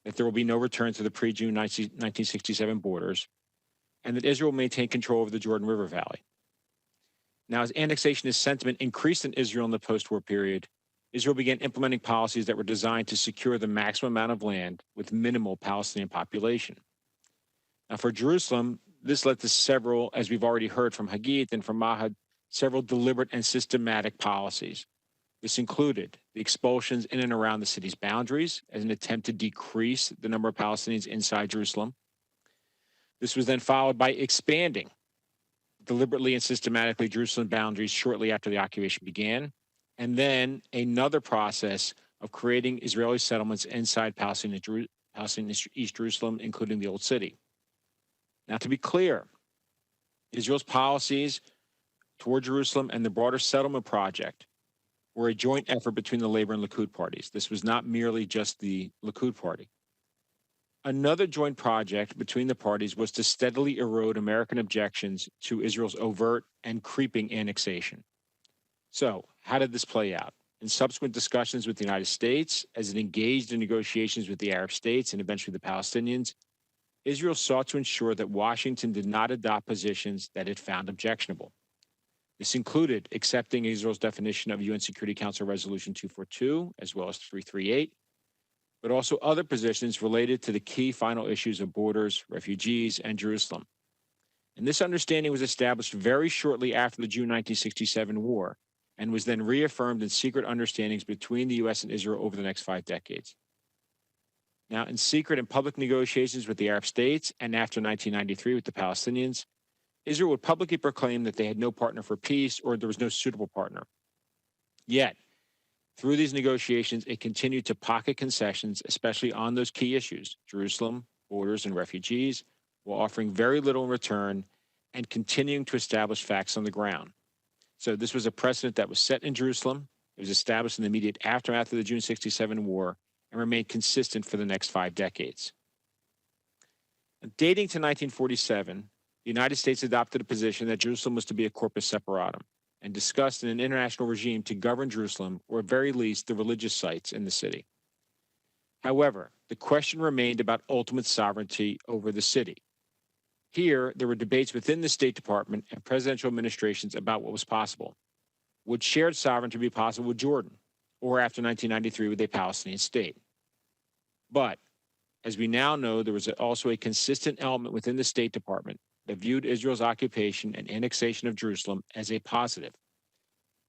S9: that there will be no return to the pre-June 1967 borders, and that Israel will maintain control of the Jordan River Valley. Now, as annexationist sentiment increased in Israel in the post-war period, Israel began implementing policies that were designed to secure the maximum amount of land with minimal Palestinian population. Now, for Jerusalem, this led to several, as we've already heard from Hagit and from Maha, several deliberate and systematic policies. This included the expulsions in and around the city's boundaries as an attempt to decrease the number of Palestinians inside Jerusalem. This was then followed by expanding deliberately and systematically Jerusalem boundaries shortly after the occupation began, and then another process of creating Israeli settlements inside Palestinian East Jerusalem, including the Old City. Now, to be clear, Israel's policies toward Jerusalem and the broader settlement project were a joint effort between the Labor and Likud parties. This was not merely just the Likud party. Another joint project between the parties was to steadily erode American objections to Israel's overt and creeping annexation. So, how did this play out? In subsequent discussions with the United States, as it engaged in negotiations with the Arab states and eventually the Palestinians, Israel sought to ensure that Washington did not adopt positions that it found objectionable. This included accepting Israel's definition of UN Security Council Resolution 242, as well as 338, but also other positions related to the key final issues of borders, refugees, and Jerusalem. And this understanding was established very shortly after the June 1967 war and was then reaffirmed in secret understandings between the U.S. and Israel over the next 5 decades. Now, in secret and public negotiations with the Arab states and after 1993 with the Palestinians, Israel would publicly proclaim that they had no partner for peace or there was no suitable partner. Yet, through these negotiations, it continued to pocket concessions, especially on those key issues, Jerusalem, borders, and refugees, while offering very little in return and continuing to establish facts on the ground. So this was a precedent that was set in Jerusalem. It was established in the immediate aftermath of the June 67 war and remained consistent for the next 5 decades. Dating to 1947, the United States adopted a position that Jerusalem was to be a corpus separatum and discussed an international regime to govern Jerusalem, or at very least the religious sites in the city. However, the question remained about ultimate sovereignty over the city. Here, there were debates within the State Department and presidential administrations about what was possible. Would shared sovereignty be possible with Jordan, or after 1993 with a Palestinian state? But, as we now know, there was also a consistent element within the State Department that viewed Israel's occupation and annexation of Jerusalem as a positive.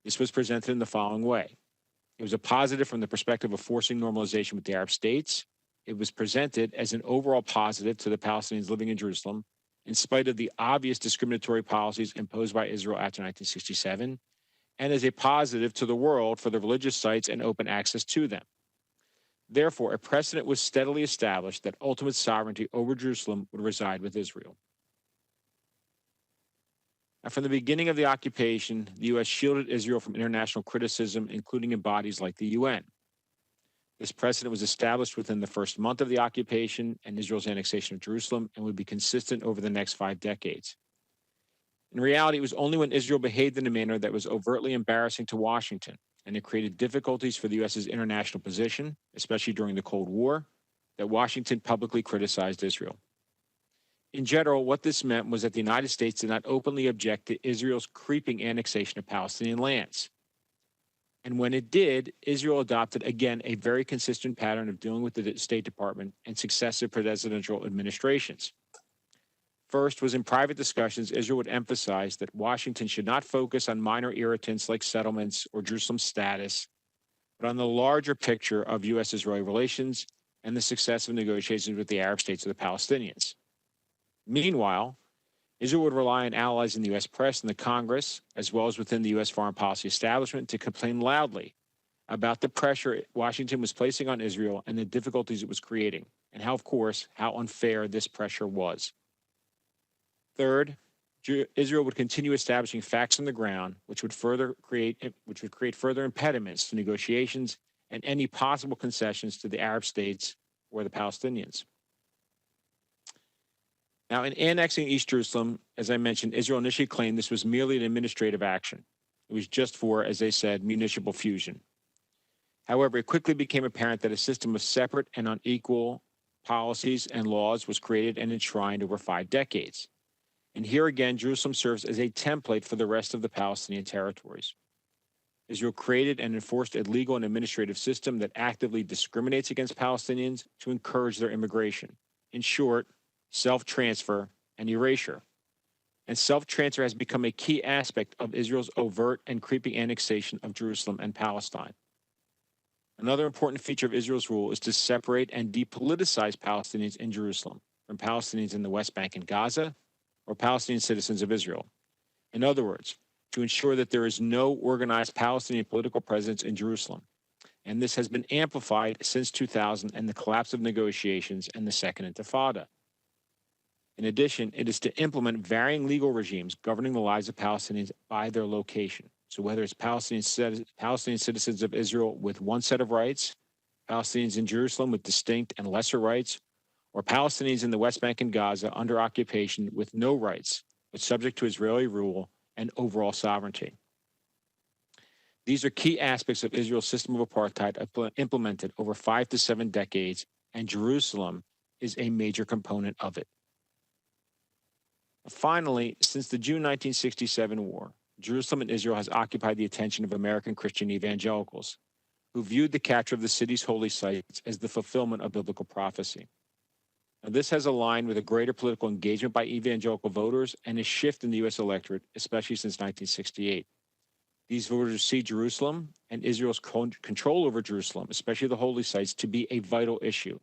S9: This was presented in the following way. It was a positive from the perspective of forcing normalization with the Arab states. It was presented as an overall positive to the Palestinians living in Jerusalem, in spite of the obvious discriminatory policies imposed by Israel after 1967, and as a positive to the world for the religious sites and open access to them. Therefore, a precedent was steadily established that ultimate sovereignty over Jerusalem would reside with Israel. Now, from the beginning of the occupation, the U.S. shielded Israel from international criticism, including in bodies like the UN. This precedent was established within the first month of the occupation and Israel's annexation of Jerusalem and would be consistent over the next 5 decades. In reality, it was only when Israel behaved in a manner that was overtly embarrassing to Washington, and it created difficulties for the U.S.'s international position, especially during the Cold War, that Washington publicly criticized Israel. In general, what this meant was that the United States did not openly object to Israel's creeping annexation of Palestinian lands. And when it did, Israel adopted, again, a very consistent pattern of dealing with the State Department and successive presidential administrations. First was in private discussions, Israel would emphasize that Washington should not focus on minor irritants like settlements or Jerusalem's status, but on the larger picture of U.S.-Israeli relations and the success of negotiations with the Arab states or the Palestinians. Meanwhile, Israel would rely on allies in the U.S. press and the Congress, as well as within the U.S. foreign policy establishment, to complain loudly about the pressure Washington was placing on Israel and the difficulties it was creating, and how, of course, how unfair this pressure was. Third, Israel would continue establishing facts on the ground, which would create further impediments to negotiations and any possible concessions to the Arab states or the Palestinians. Now, in annexing East Jerusalem, as I mentioned, Israel initially claimed this was merely an administrative action. It was just for, as they said, municipal fusion. However, it quickly became apparent that a system of separate and unequal policies and laws was created and enshrined over 5 decades. And here again, Jerusalem serves as a template for the rest of the Palestinian territories. Israel created and enforced a legal and administrative system that actively discriminates against Palestinians to encourage their immigration. In short, self-transfer and erasure. And self-transfer has become a key aspect of Israel's overt and creeping annexation of Jerusalem and Palestine. Another important feature of Israel's rule is to separate and depoliticize Palestinians in Jerusalem from Palestinians in the West Bank and Gaza, or Palestinian citizens of Israel. In other words, to ensure that there is no organized Palestinian political presence in Jerusalem. And this has been amplified since 2000 and the collapse of negotiations and the Second Intifada. In addition, it is to implement varying legal regimes governing the lives of Palestinians by their location. So whether it's Palestinian citizens of Israel with one set of rights, Palestinians in Jerusalem with distinct and lesser rights, or Palestinians in the West Bank and Gaza under occupation with no rights, but subject to Israeli rule and overall sovereignty. These are key aspects of Israel's system of apartheid implemented over 5 to 7 decades, and Jerusalem is a major component of it. Finally, since the June 1967 war, Jerusalem and Israel has occupied the attention of American Christian evangelicals, who viewed the capture of the city's holy sites as the fulfillment of biblical prophecy. Now, this has aligned with a greater political engagement by evangelical voters and a shift in the U.S. electorate, especially since 1968. These voters see Jerusalem and Israel's control over Jerusalem, especially the holy sites, to be a vital issue,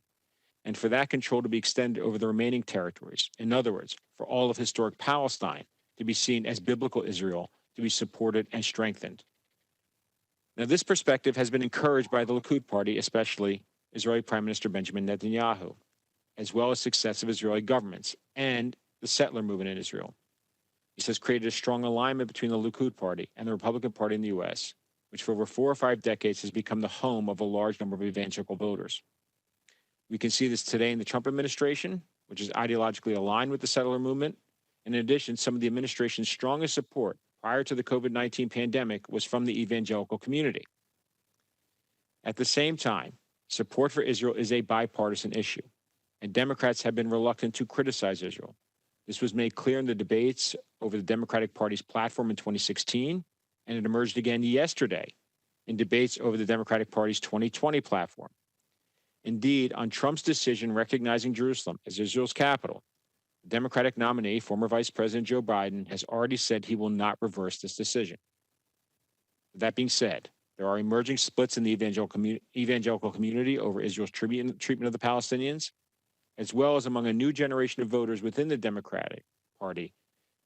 S9: and for that control to be extended over the remaining territories. In other words, for all of historic Palestine to be seen as biblical Israel, to be supported and strengthened. Now, this perspective has been encouraged by the Likud party, especially Israeli Prime Minister Benjamin Netanyahu, as well as successive Israeli governments and the settler movement in Israel. This has created a strong alignment between the Likud party and the Republican Party in the U.S., which for over 4 or 5 decades has become the home of a large number of evangelical voters. We can see this today in the Trump administration, which is ideologically aligned with the settler movement. In addition, some of the administration's strongest support prior to the COVID-19 pandemic was from the evangelical community. At the same time, support for Israel is a bipartisan issue, and Democrats have been reluctant to criticize Israel. This was made clear in the debates over the Democratic Party's platform in 2016, and it emerged again yesterday in debates over the Democratic Party's 2020 platform. Indeed, on Trump's decision recognizing Jerusalem as Israel's capital, the Democratic nominee, former Vice President Joe Biden, has already said he will not reverse this decision. That being said, there are emerging splits in the evangelical community over Israel's treatment of the Palestinians, as well as among a new generation of voters within the Democratic Party.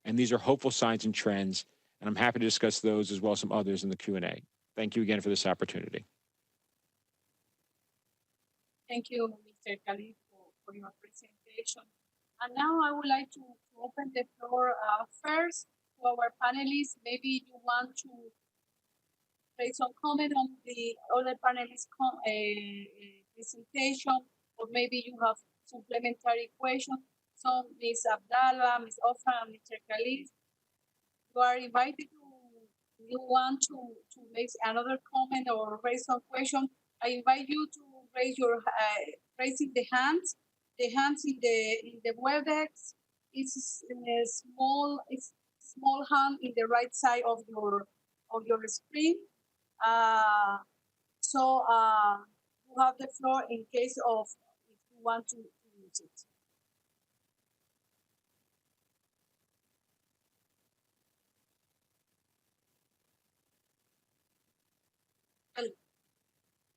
S9: And these are hopeful signs and trends, and I'm happy to discuss those as well as some others in the Q&A. Thank you again for this opportunity.
S1: Thank you, Mr. Khalil, for your presentation. And now I would like to open the floor first to our panelists. Maybe you want to raise some comment on the other panelists' presentation, or maybe you have supplementary questions. So Ms. Abdallah, Ms. Ofran, and Mr. Khalil, you are invited to, you want to make another comment or raise some question. I invite you to raise your raising the hands. The hands in the WebEx is a small hand in the right side of your screen. So you have the floor in case of if you want to use it. Well,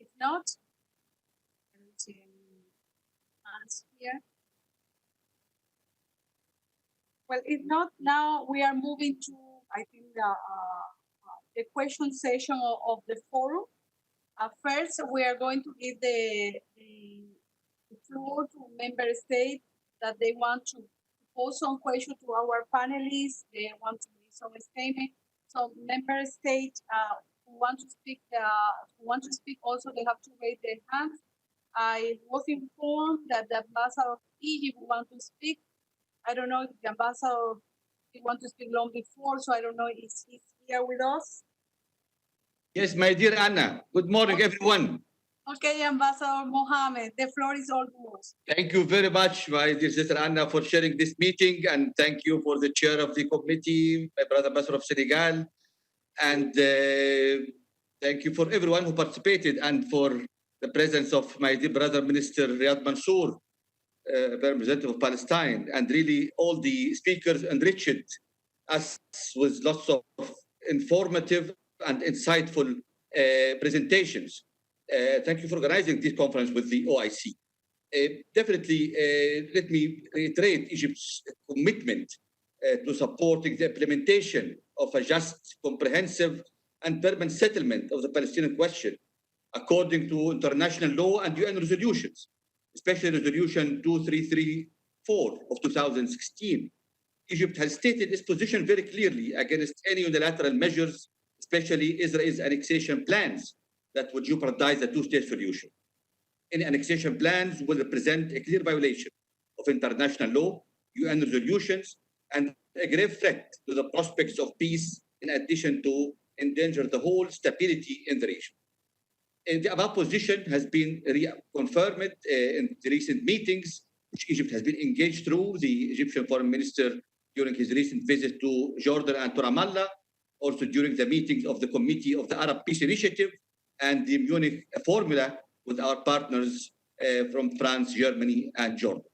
S1: if not, I don't see any hands here. Well, if not, now we are moving to, I think, the question session of the forum. First, we are going to give the floor to member states that they want to pose some question to our panelists. They want to make some statement. So member states who want to speak also, they have to raise their hands. I was informed that the ambassador of Egypt want to speak. I don't know if the ambassador want to speak long before, so I don't know if he's here with us.
S10: Yes, my dear Anna. Good morning, everyone.
S1: Okay, Ambassador Mohammed, the floor is all yours.
S10: Thank you very much, my dear sister Anna, for sharing this meeting, and thank you for the chair of the committee, my brother Ambassador of Senegal, and thank you for everyone who participated, and for the presence of my dear brother Minister Riyad Mansour, representative of Palestine, and really all the speakers enriched us with lots of informative and insightful presentations. Thank you for organizing this conference with the OIC. Definitely, let me reiterate Egypt's commitment to supporting the implementation of a just, comprehensive, and permanent settlement of the Palestinian question according to international law and UN resolutions, especially Resolution 2334 of 2016. Egypt has stated its position very clearly against any unilateral measures, especially Israel's annexation plans that would jeopardize the two-state solution. Any annexation plans will represent a clear violation of international law, UN resolutions, and a grave threat to the prospects of peace, in addition to endanger the whole stability in the region. And the above position has been reconfirmed in the recent meetings, which Egypt has been engaged through the Egyptian foreign minister during his recent visit to Jordan and to Ramallah, also during the meetings of the Committee of the Arab Peace Initiative and the Munich formula with our partners from France, Germany, and Jordan.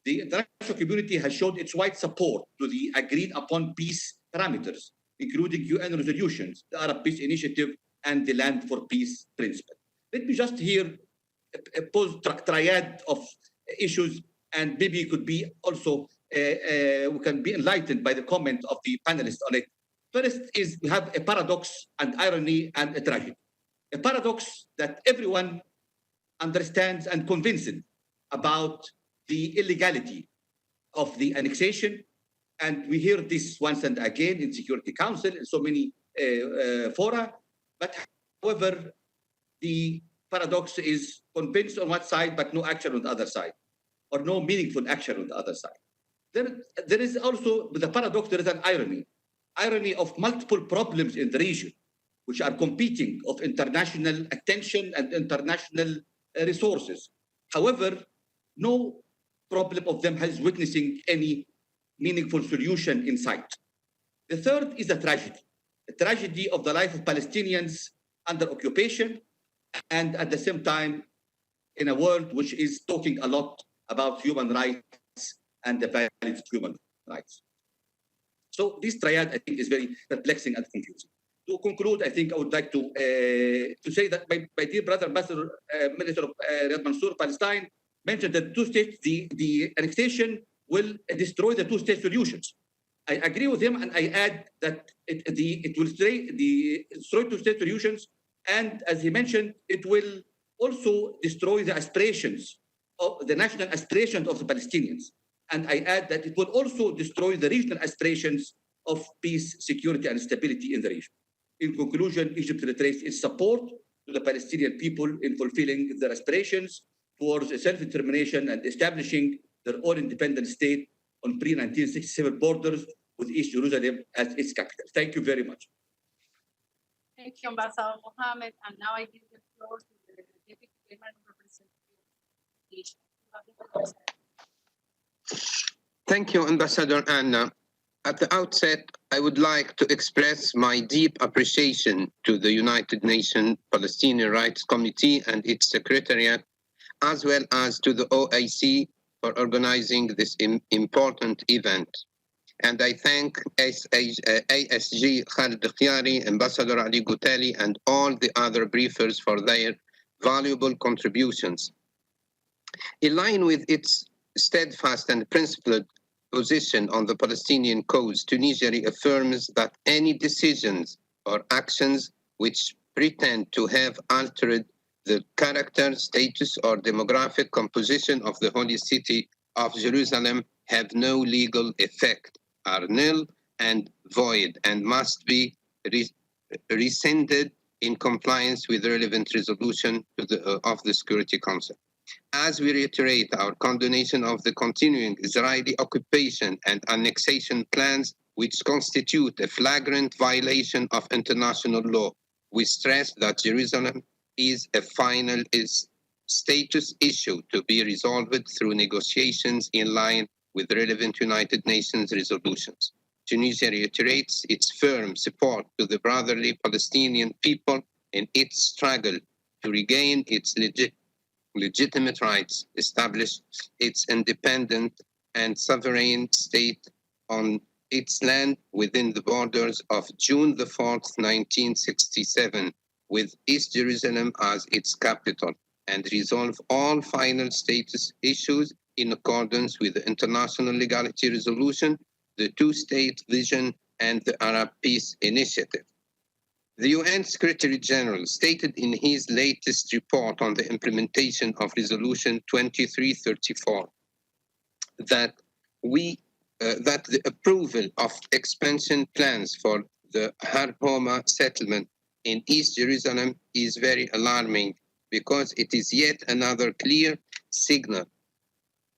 S10: The international community has showed its wide support to the agreed upon peace parameters, including UN resolutions, the Arab Peace Initiative, and the Land for Peace principle. Let me just here pose triad of issues, and maybe it could be also, we can be enlightened by the comment of the panelists on it. First is we have a paradox and irony and a tragedy. A paradox that everyone understands and convinced about the illegality of the annexation. And we hear this once and again in Security Council and so many fora. But however, the paradox is convinced on one side, but no action on the other side, or no meaningful action on the other side. There is also, with the paradox, there is an irony of multiple problems in the region, which are competing of international attention and international resources. However, no problem of them is witnessing any meaningful solution in sight. The third is a tragedy of the life of Palestinians under occupation, and at the same time, in a world which is talking a lot about human rights and the values of human rights. So this triad, I think, is very perplexing and confusing. To conclude, I think I would like to say that my dear brother, Ambassador Minister of Riyad Mansour, Palestine, mentioned that two states, the annexation will destroy the two-state solutions. I agree with him, and I add that it will destroy two-state solutions, and as he mentioned, it will also destroy the aspirations of the national aspirations of the Palestinians. And I add that it will also destroy the regional aspirations of peace, security, and stability in the region. In conclusion, Egypt reiterates its support to the Palestinian people in fulfilling their aspirations towards a self-determination and establishing their own independent state on pre-1967 borders with East Jerusalem as its capital. Thank you very much.
S1: Thank you, Ambassador Mohammed. And now I give the floor to the Deputy Permanent Representative.
S11: Thank you, Ambassador Anna. At the outset, I would like to express my deep appreciation to the United Nations Palestinian Rights Committee and its Secretariat, as well as to the OIC for organizing this important event. And I thank ASG Khalid Khiari, Ambassador Ali Gutali, and all the other briefers for their valuable contributions. In line with its steadfast and principled position on the Palestinian cause, Tunisia reaffirms that any decisions or actions which pretend to have altered the character, status, or demographic composition of the holy city of Jerusalem have no legal effect, are nil and void, and must be rescinded in compliance with the relevant resolution of the Security Council. As we reiterate our condemnation of the continuing Israeli occupation and annexation plans, which constitute a flagrant violation of international law, we stress that Jerusalem is a final status issue to be resolved through negotiations in line with relevant United Nations resolutions. Tunisia reiterates its firm support to the brotherly Palestinian people in its struggle to regain its legitimate rights, establish its independent and sovereign state on its land within the borders of June the 4th, 1967, with East Jerusalem as its capital, and resolve all final status issues in accordance with the International Legality Resolution, the Two-State Vision, and the Arab Peace Initiative. The UN Secretary General stated in his latest report on the implementation of Resolution 2334 that the approval of expansion plans for the Har Homa settlement in East Jerusalem is very alarming, because it is yet another clear signal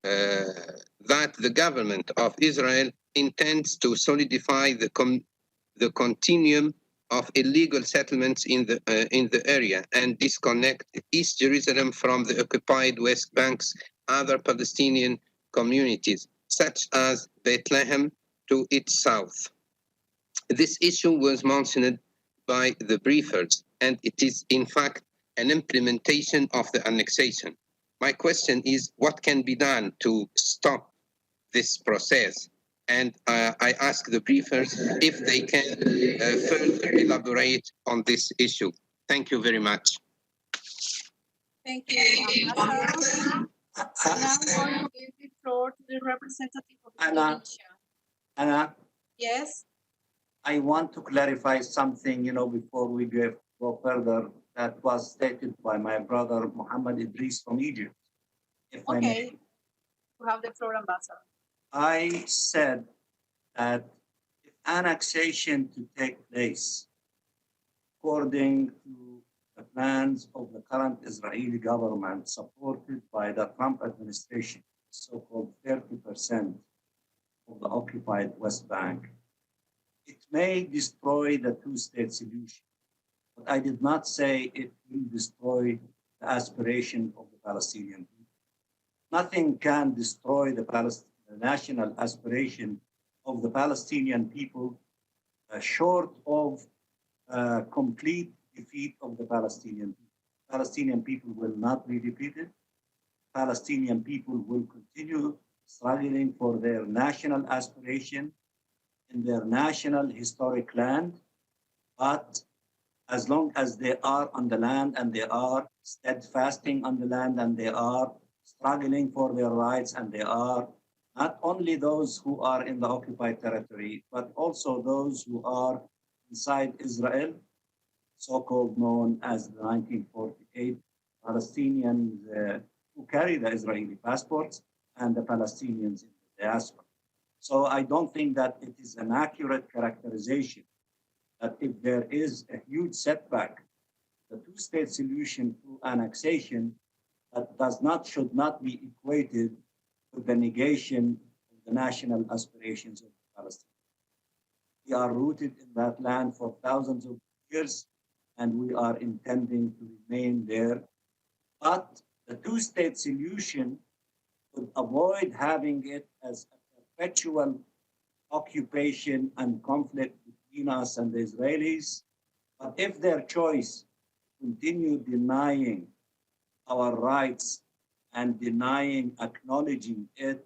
S11: that the government of Israel intends to solidify the continuum of illegal settlements in the area and disconnect East Jerusalem from the occupied West Bank's other Palestinian communities, such as Bethlehem, to its south. This issue was mentioned by the briefers, and it is in fact an implementation of the annexation. My question is, what can be done to stop this process? And I ask the briefers if they can further elaborate on this issue. Thank you very much.
S1: Thank you, Ambassador. Now I'm going to give the floor to the representative of Tunisia.
S6: Anna?
S1: Yes?
S6: I want to clarify something, before we go further, that was stated by my brother, Muhammad Idris from Egypt.
S1: Okay. You have the floor, Ambassador.
S6: I said that if annexation to take place according to the plans of the current Israeli government supported by the Trump administration, so-called 30% of the occupied West Bank, it may destroy the two-state solution. But I did not say it will destroy the aspiration of the Palestinian people. Nothing can destroy the national aspiration of the Palestinian people short of complete defeat of the Palestinian people. Palestinian people will not be defeated. Palestinian people will continue struggling for their national aspiration in their national historic land. But as long as they are on the land and they are steadfasting on the land and they are struggling for their rights, and they are not only those who are in the occupied territory, but also those who are inside Israel, so-called known as the 1948 Palestinians who carry the Israeli passports, and the Palestinians in the diaspora. So I don't think that it is an accurate characterization that if there is a huge setback, the two-state solution through annexation that should not be equated with the negation of the national aspirations of Palestine. We are rooted in that land for thousands of years, and we are intending to remain there. But the two-state solution would avoid having it as a perpetual occupation and conflict between us and the Israelis. But if their choice continue denying our rights and denying acknowledging it,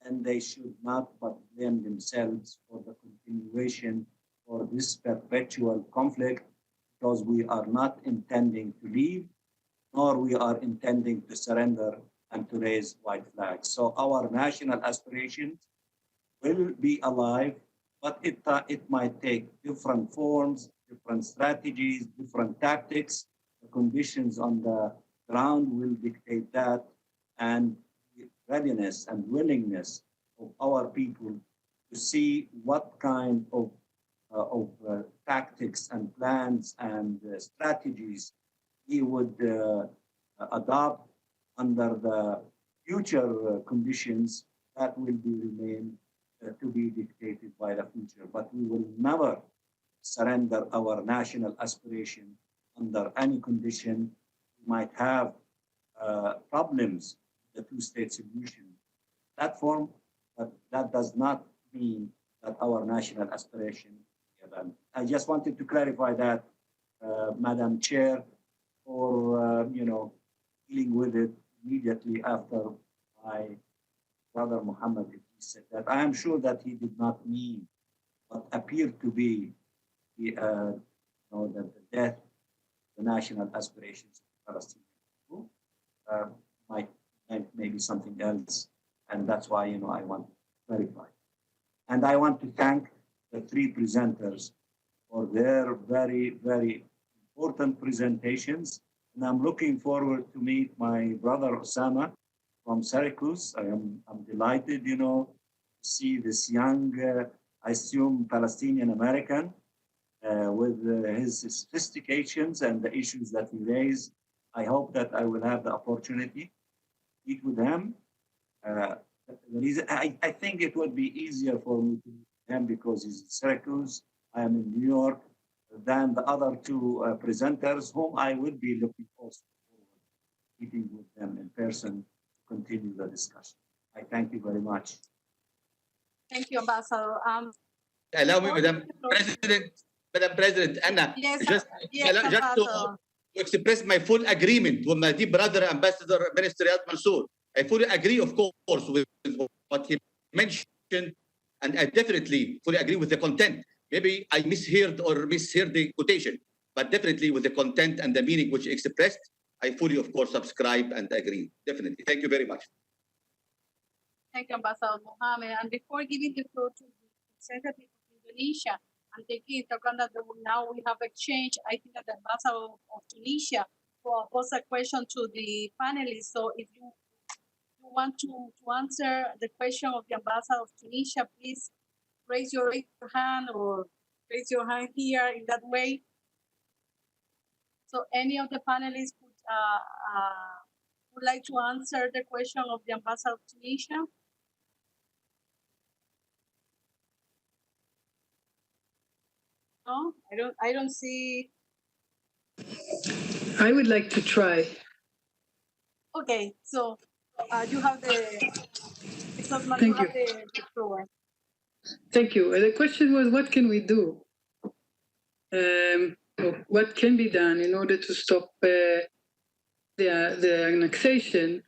S6: and they should not but blame themselves for the continuation for this perpetual conflict, because we are not intending to leave, nor we are intending to surrender and to raise white flags. So our national aspirations will be alive, but it might take different forms, different strategies, different tactics. The conditions on the ground will dictate that, and readiness and willingness of our people to see what kind of tactics and plans and strategies we would adopt under the future conditions that will remain to be dictated by the future. But we will never surrender our national aspiration under any condition. We might have problems with the two-state solution platform, but that does not mean that our national aspiration is abandoned. I just wanted to clarify that, Madam Chair, for dealing with it immediately after my brother Muhammad said that. I am sure that he did not mean what appeared to be the death, the national aspirations of Palestinian people. Might maybe something else, and that's why I want to clarify. And I want to thank the three presenters for their very, very important presentations. And I'm looking forward to meet my brother Osamah from Syracuse. I'm delighted, to see this young, I assume, Palestinian American with his sophistications and the issues that he raised. I hope that I will have the opportunity to meet with him. I think it would be easier for me to meet him because he's in Syracuse, I am in New York, than the other two presenters, whom I would be looking forward to meeting with them in person to continue the discussion. I thank you very much.
S1: Thank you, Ambassador.
S10: Allow me, Madam President, Anna, just to express my full agreement with my dear brother, Ambassador Minister Riyad Mansour. I fully agree, of course, with what he mentioned, and I definitely fully agree with the content. Maybe I misheard the quotation, but definitely with the content and the meaning which expressed, I fully, of course, subscribe and agree. Definitely. Thank you very much.
S1: Thank you, Ambassador Mohammed. And before giving the floor to the Representative of Indonesia, and taking into account that now we have exchanged, I think that the Ambassador of Tunisia will pose a question to the panelists. So if you want to answer the question of the Ambassador of Tunisia, please raise your hand or raise your hand here in that way. So any of the panelists would like to answer the question of the Ambassador of Tunisia? No, I don't see.
S8: I would like to try.
S1: Okay, so you have the floor.
S8: Thank you. The question was, what can we do? What can be done in order to stop the annexation?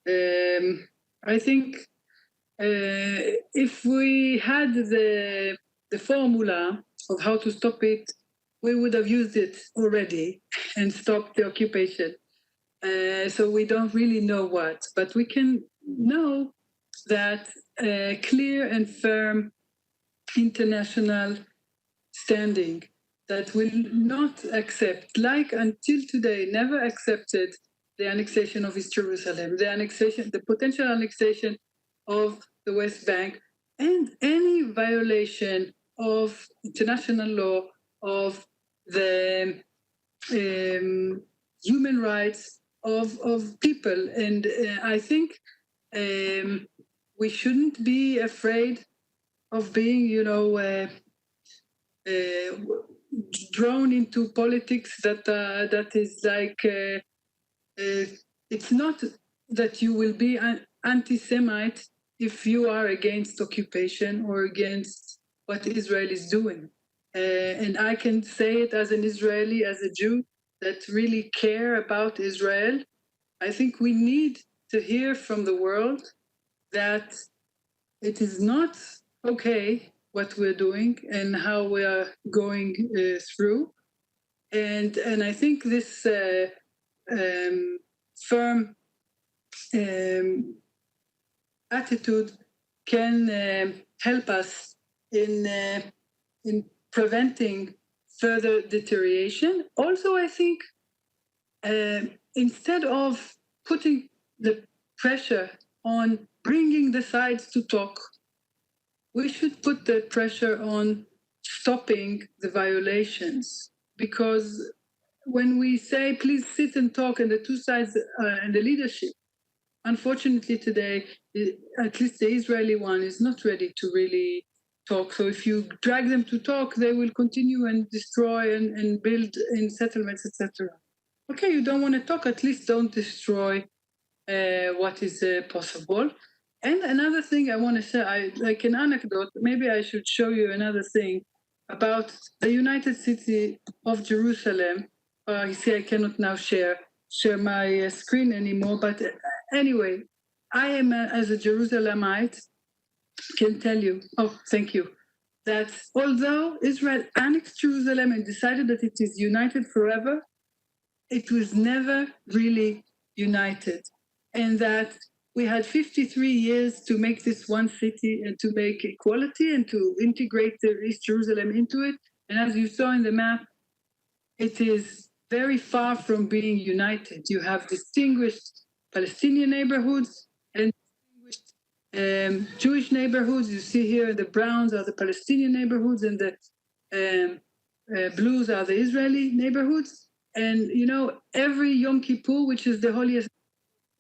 S8: I think if we had the formula of how to stop it, we would have used it already and stopped the occupation. So we don't really know what, but we can know that clear and firm international standing that will not accept, like until today, never accepted the annexation of East Jerusalem, the potential annexation of the West Bank, and any violation of international law of the human rights of people. And I think we shouldn't be afraid of being, drawn into politics that is like, it's not that you will be an anti-Semite if you are against occupation or against what Israel is doing. And I can say it as an Israeli, as a Jew that really care about Israel. I think we need to hear from the world that it is not okay what we're doing and how we are going through. And I think this firm attitude can help us in preventing further deterioration. Also, I think instead of putting the pressure on bringing the sides to talk, we should put the pressure on stopping the violations. Because when we say, please sit and talk, and the two sides and the leadership, unfortunately today, at least the Israeli one is not ready to really talk. So if you drag them to talk, they will continue and destroy and build in settlements, etc. Okay, you don't want to talk, at least don't destroy what is possible. And another thing I want to say, like an anecdote, maybe I should show you another thing about the United City of Jerusalem. You see, I cannot now share my screen anymore. But anyway, I am, as a Jerusalemite, can tell you, oh, thank you, that although Israel annexed Jerusalem and decided that it is united forever, it was never really united. And that we had 53 years to make this one city and to make equality and to integrate the East Jerusalem into it. And as you saw in the map, it is very far from being united. You have distinguished Palestinian neighborhoods and distinguished Jewish neighborhoods. You see here the browns are the Palestinian neighborhoods and the blues are the Israeli neighborhoods. And, every Yom Kippur, which is the holiest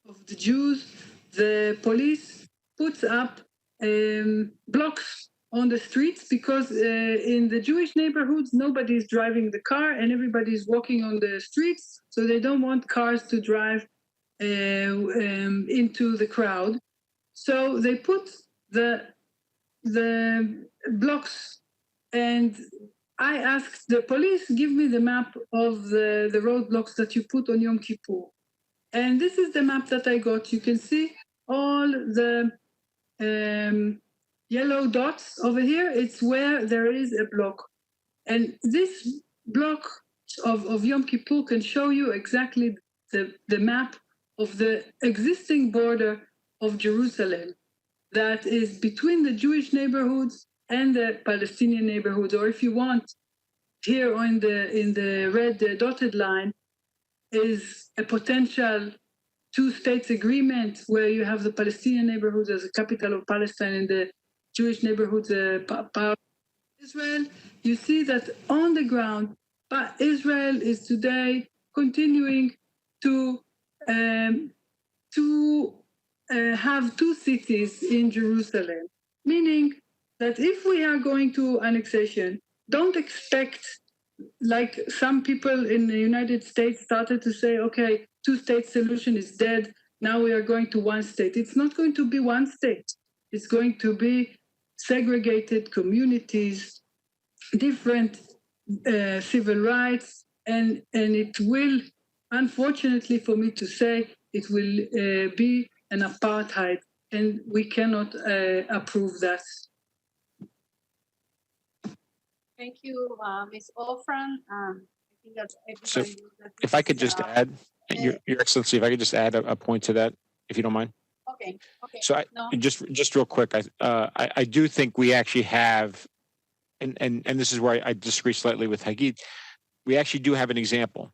S8: of the Jews, the police puts up blocks on the streets because in the Jewish neighborhoods, nobody is driving the car and everybody is walking on the streets. So they don't want cars to drive into the crowd. So they put the blocks, and I asked the police, give me the map of the roadblocks that you put on Yom Kippur. And this is the map that I got. You can see all the yellow dots over here. It's where there is a block. And this block of Yom Kippur can show you exactly the map of the existing border of Jerusalem that is between the Jewish neighborhoods and the Palestinian neighborhoods. Or if you want, here in the red dotted line, is a potential two-states agreement where you have the Palestinian neighborhoods as the capital of Palestine and the Jewish neighborhoods part of Israel. You see that on the ground, but Israel is today continuing to have two cities in Jerusalem, meaning that if we are going to annexation, don't expect, like some people in the United States started to say, okay, two-state solution is dead, now we are going to one state. It's not going to be one state. It's going to be segregated communities, different civil rights, and it will, unfortunately for me to say, it will be an apartheid, and we cannot approve that.
S1: Thank you, Ms. Ofran. I think that
S9: So
S1: everybody knows that
S9: if I
S1: this
S9: could
S1: is,
S9: just add, Your Excellency, if I could just add a point to that, if you don't mind.
S1: Okay.
S9: So
S1: No.
S9: just real quick, I do think we actually have, and this is where I disagree slightly with Hagit. We actually do have an example,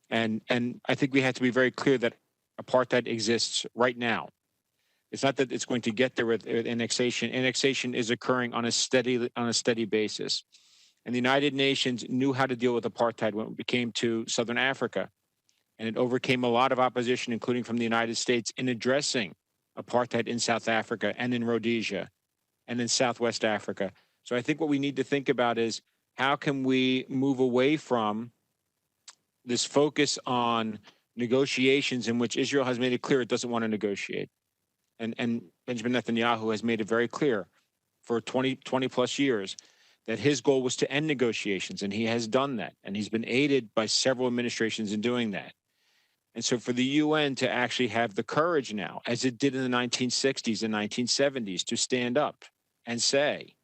S9: and I think we have to be very clear that apartheid exists right now. It's not that it's going to get there with annexation. Annexation is occurring on a steady basis, And the United Nations knew how to deal with apartheid when it came to Southern Africa. And it overcame a lot of opposition, including from the United States, in addressing apartheid in South Africa and in Rhodesia and in Southwest Africa. So I think what we need to think about is how can we move away from this focus on negotiations in which Israel has made it clear it doesn't want to negotiate. And Benjamin Netanyahu has made it very clear for 20 plus years that his goal was to end negotiations, and he has done that. And he's been aided by several administrations in doing that. And so for the UN to actually have the courage now, as it did in the 1960s and 1970s, to stand up and say,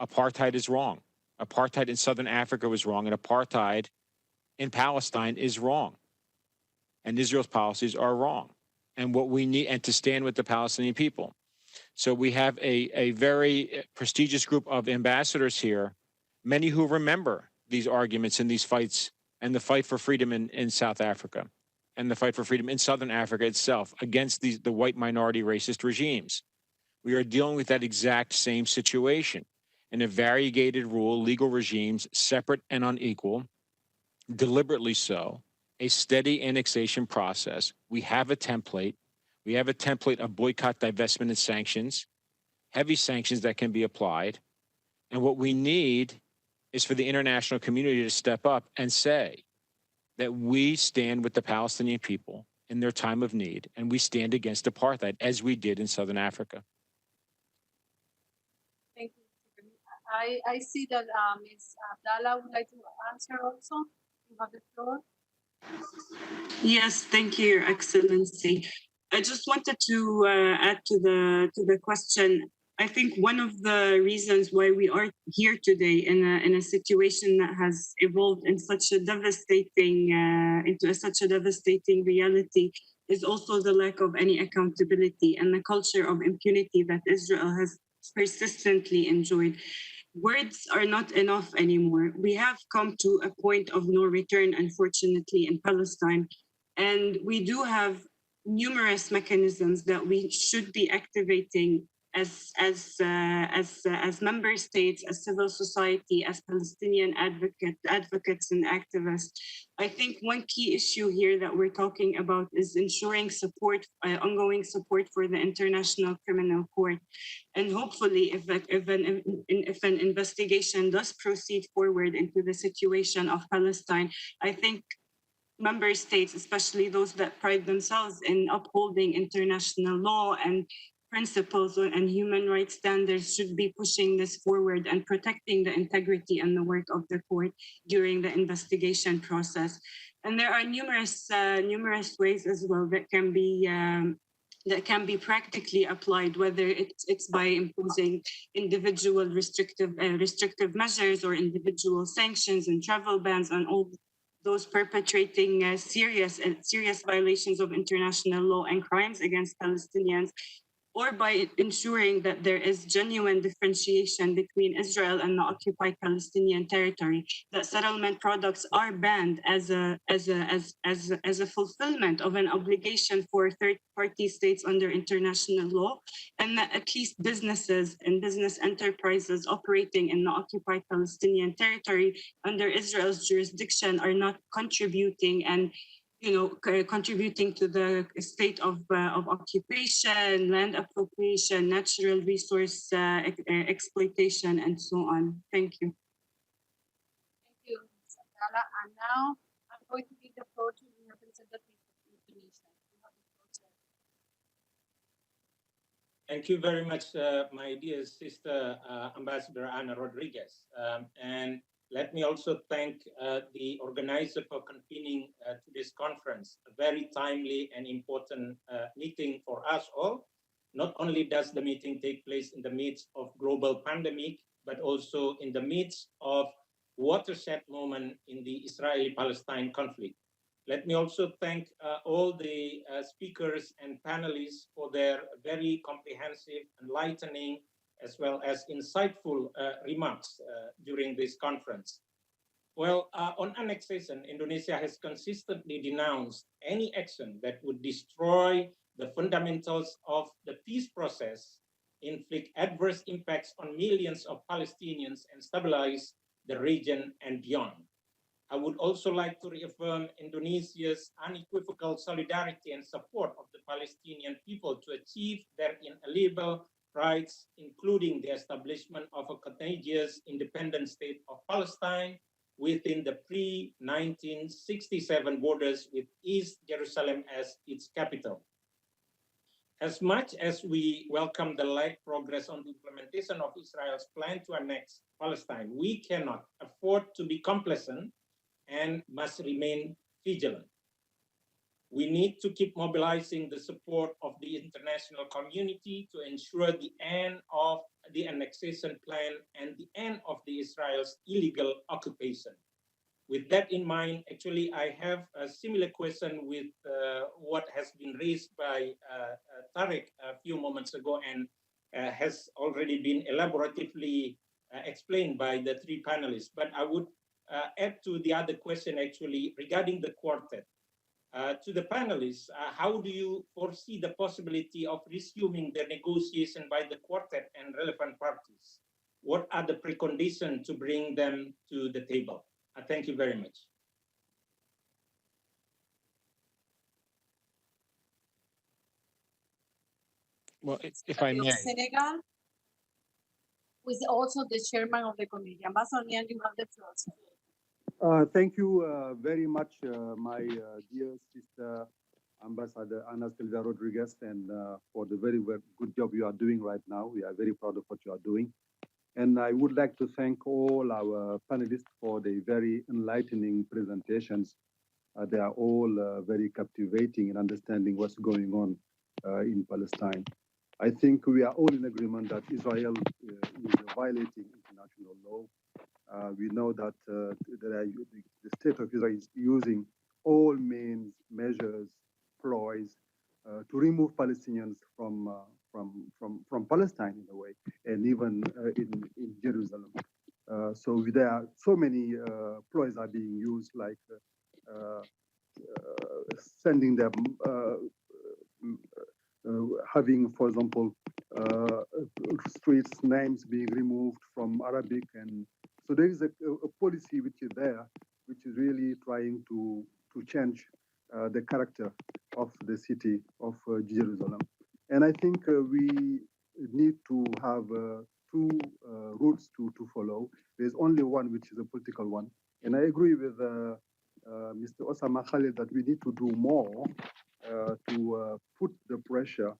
S9: apartheid is wrong. Apartheid in Southern Africa was wrong, and apartheid in Palestine is wrong. And Israel's policies are wrong. And what we need, and to stand with the Palestinian people. So we have a very prestigious group of ambassadors here, many who remember these arguments and these fights, and the fight for freedom in South Africa, and the fight for freedom in Southern Africa itself against the white minority racist regimes. We are dealing with that exact same situation in a variegated rule, legal regimes, separate and unequal, deliberately so, a steady annexation process. We have a template. We have a template of boycott, divestment, and sanctions, heavy sanctions that can be applied. And what we need is for the international community to step up and say that we stand with the Palestinian people in their time of need, and we stand against apartheid, as we did in Southern Africa.
S1: Thank you. I see that Ms. Abdallah would like to answer also. You have the floor.
S7: Yes, thank you, Your Excellency. I just wanted to add to the question. I think one of the reasons why we are here today in a situation that has evolved in such a devastating such a devastating reality is also the lack of any accountability and the culture of impunity that Israel has persistently enjoyed. Words are not enough anymore. We have come to a point of no return, unfortunately, in Palestine, and we do have numerous mechanisms that we should be activating as member states, as civil society, as Palestinian advocates and activists. I think one key issue here that we're talking about is ensuring support, ongoing support for the International Criminal Court. And hopefully, if an investigation does proceed forward into the situation of Palestine, I think member states, especially those that pride themselves in upholding international law and principles and human rights standards, should be pushing this forward and protecting the integrity and the work of the court during the investigation process. And there are numerous ways as well that can be practically applied, whether it's by imposing individual restrictive measures or individual sanctions and travel bans on all those perpetrating serious violations of international law and crimes against Palestinians, or by ensuring that there is genuine differentiation between Israel and the occupied Palestinian territory, that settlement products are banned as a fulfillment of an obligation for third-party states under international law, and that at least businesses and business enterprises operating in the occupied Palestinian territory under Israel's jurisdiction are not contributing to the state of occupation, land appropriation, natural resource exploitation, and so on. Thank you.
S1: Thank you, Ms. Abdallah. And now I'm going to give the floor to the representative of Indonesia. You have the floor, sir.
S12: Thank you very much, my dear sister, Ambassador Ana Rodriguez. And let me also thank the organizer for convening to this conference, a very timely and important meeting for us all. Not only does the meeting take place in the midst of global pandemic, but also in the midst of watershed moment in the Israeli-Palestine conflict. Let me also thank all the speakers and panelists for their very comprehensive, enlightening, as well as insightful remarks during this conference. Well, on annexation, Indonesia has consistently denounced any action that would destroy the fundamentals of the peace process, inflict adverse impacts on millions of Palestinians, and stabilize the region and beyond. I would also like to reaffirm Indonesia's unequivocal solidarity and support of the Palestinian people to achieve their inalienable rights, including the establishment of a contiguous independent state of Palestine within the pre-1967 borders with East Jerusalem as its capital. As much as we welcome the light progress on the implementation of Israel's plan to annex Palestine, we cannot afford to be complacent and must remain vigilant. We need to keep mobilizing the support of the international community to ensure the end of the annexation plan and the end of Israel's illegal occupation. With that in mind, actually, I have a similar question with what has been raised by Tarek a few moments ago and has already been elaboratively explained by the three panelists. But I would add to the other question, actually, regarding the quartet. To the panelists, how do you foresee the possibility of resuming the negotiation by the quartet and relevant parties? What are the preconditions to bring them to the table? Thank you very much.
S9: Well, if I may.
S1: Senegal, who is also the chairman of the committee. Ambassador Liang, you have the floor.
S13: Thank you very much, my dear sister, Ambassador Ana Silva Rodriguez, and for the very good job you are doing right now. We are very proud of what you are doing. And I would like to thank all our panelists for the very enlightening presentations. They are all very captivating in understanding what's going on in Palestine. I think we are all in agreement that Israel is violating international law. We know that the state of Israel is using all means, measures, ploys to remove Palestinians from Palestine in a way, and even in Jerusalem. So there are so many ploys are being used, like sending them, having, for example, streets names being removed from Arabic, and so there is a policy which is there, which is really trying to change the character of the city of Jerusalem. And I think we need to have two routes to follow. There's only one, which is a political one. And I agree with Mr. Osamah Khalil that we need to do more to put the pressure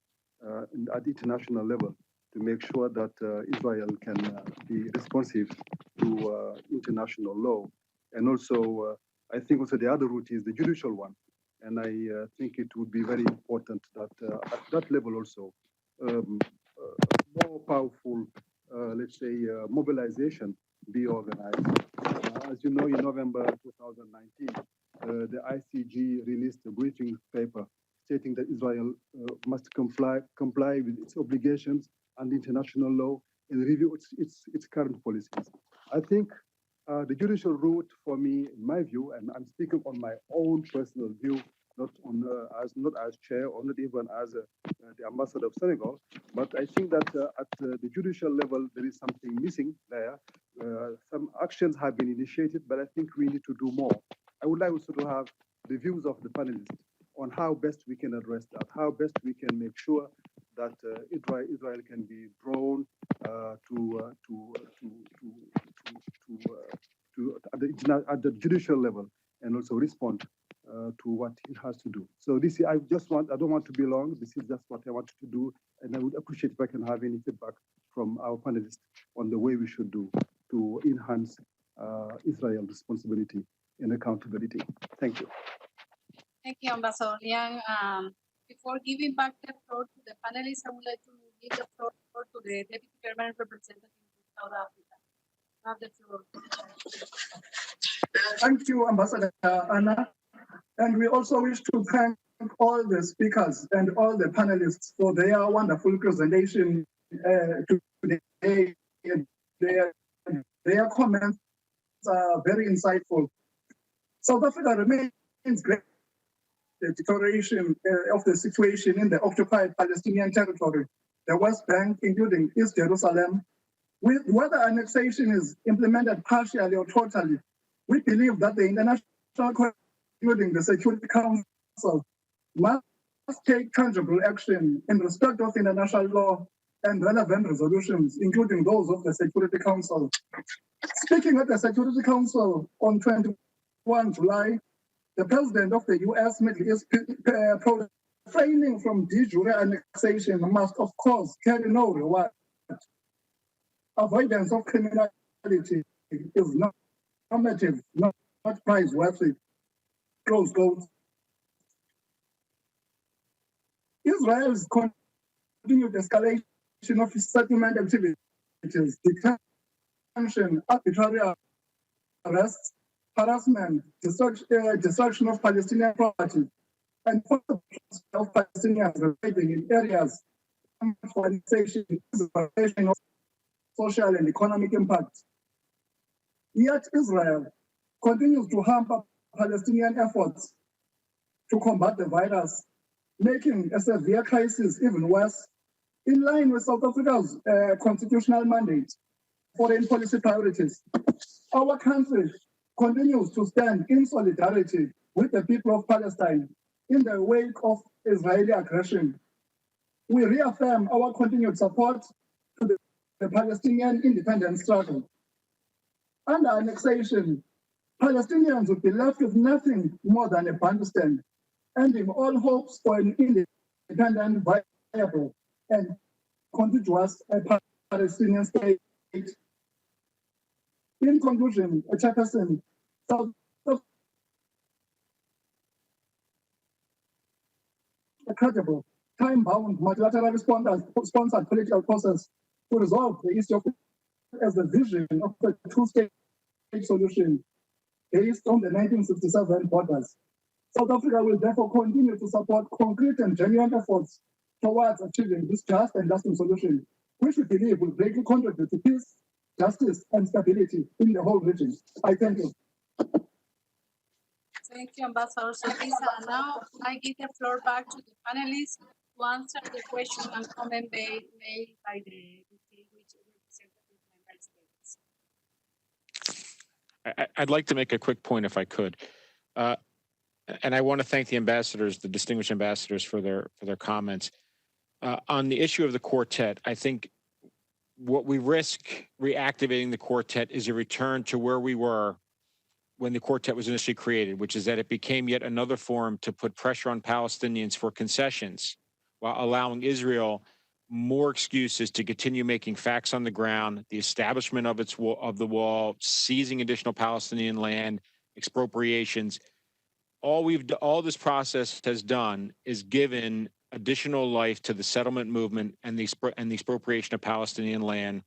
S13: at the international level to make sure that Israel can be responsive to international law. And also, I think also the other route is the judicial one. And I think it would be very important that at that level also, more powerful, let's say, mobilization be organized. As you know, in November 2019, the ICG released a briefing paper stating that Israel must comply with its obligations and international law and review its current policies. I think the judicial route for me, in my view, and I'm speaking on my own personal view, not as chair or not even as the ambassador of Senegal, but I think that at the judicial level there is something missing there. Some actions have been initiated, but I think we need to do more. I would like also to have the views of the panelists on how best we can address that, how best we can make sure that Israel can be drawn at the judicial level and also respond to what it has to do. So this, I don't want to be long. This is just what I wanted to do, and I would appreciate if I can have any feedback from our panelists on the way we should do to enhance Israel's responsibility and accountability. Thank you.
S1: Thank you, Ambassador Liang. Before giving back the floor to the panelists, I would like to give the floor to the Deputy Permanent Representative of South Africa. Have the floor.
S14: Thank you, Ambassador Anna. And we also wish to thank all the speakers and all the panelists for their wonderful presentation today. Their comments are very insightful. South Africa remains great. The declaration of the situation in the occupied Palestinian territory, the West Bank, including East Jerusalem, Whether annexation is implemented partially or totally, we believe that the international community, including the Security Council, must take tangible action in respect of international law and relevant resolutions, including those of the Security Council. Speaking at the Security Council on 21 July, the president of the U.S. Middle East refraining from de jure annexation must, of course, carry no reward. Avoidance of criminality is not normative, not prize-worthy. Close quote. Israel's continued escalation of its settlement activities, detention, arbitrary arrests, harassment, destruction of Palestinian property, and of Palestinians residing in areas for annexation is a violation of social and economic impact. Yet Israel continues to hamper Palestinian efforts to combat the virus, making a severe crisis even worse. In line with South Africa's constitutional mandate, foreign policy priorities, our country continues to stand in solidarity with the people of Palestine in the wake of Israeli aggression. We reaffirm our continued support to the Palestinian independence struggle. Under annexation, Palestinians would be left with nothing more than a bandstand, ending all hopes for an independent, viable, and contiguous Palestinian state. In conclusion, Chairperson, a credible, time-bound, multilateral sponsored political process to resolve the issue as the vision of the two-state solution based on the 1967 borders. South Africa will therefore continue to support concrete and genuine efforts towards achieving this just and lasting solution, which we believe will greatly contribute to peace, justice, and stability in the whole region. I thank you.
S1: Thank you, Ambassador Sotiza. And now I give the floor back to the panelists to answer the question and comment made by the distinguished representative member states.
S9: I'd like to make a quick point if I could. And I want to thank the ambassadors, the distinguished ambassadors for their comments. On the issue of the quartet, I think what we risk reactivating the quartet is a return to where we were when the quartet was initially created, which is that it became yet another forum to put pressure on Palestinians for concessions while allowing Israel more excuses to continue making facts on the ground, the establishment of the wall, seizing additional Palestinian land, expropriations. All this process has done is given additional life to the settlement movement and the expropriation of Palestinian land,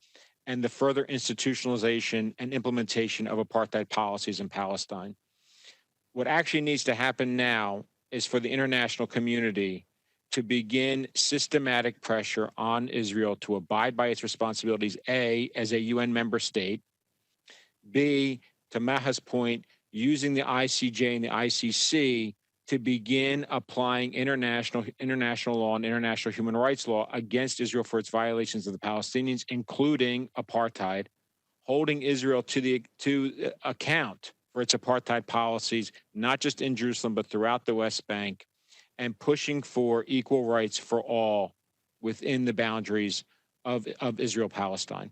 S9: and the further institutionalization and implementation of apartheid policies in Palestine. What actually needs to happen now is for the international community to begin systematic pressure on Israel to abide by its responsibilities, A, as a UN member state, B, to Maha's point, using the ICJ and the ICC to begin applying international law and international human rights law against Israel for its violations of the Palestinians, including apartheid, holding Israel to account for its apartheid policies, not just in Jerusalem, but throughout the West Bank, and pushing for equal rights for all within the boundaries of Israel-Palestine.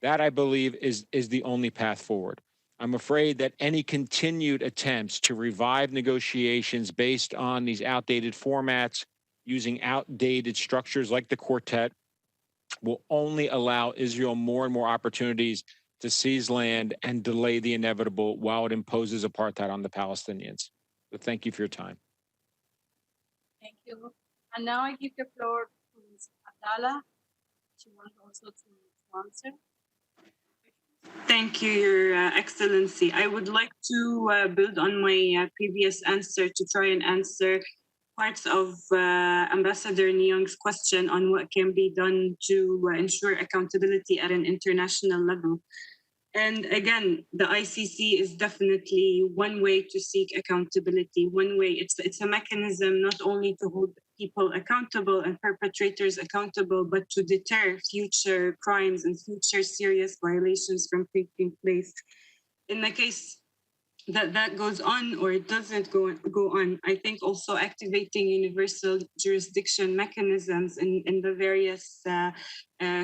S9: That, I believe, is the only path forward. I'm afraid that any continued attempts to revive negotiations based on these outdated formats, using outdated structures like the quartet, will only allow Israel more and more opportunities to seize land and delay the inevitable while it imposes apartheid on the Palestinians. So thank you for your time.
S1: Thank you. And now I give the floor to Ms. Abdallah. She wants also to answer.
S7: Thank you, Your Excellency. I would like to build on my previous answer to try and answer parts of Ambassador Neong's question on what can be done to ensure accountability at an international level. And again, the ICC is definitely one way to seek accountability. One way, it's a mechanism not only to hold people accountable and perpetrators accountable, but to deter future crimes and future serious violations from taking place. In the case that goes on or it doesn't go on, I think also activating universal jurisdiction mechanisms in the various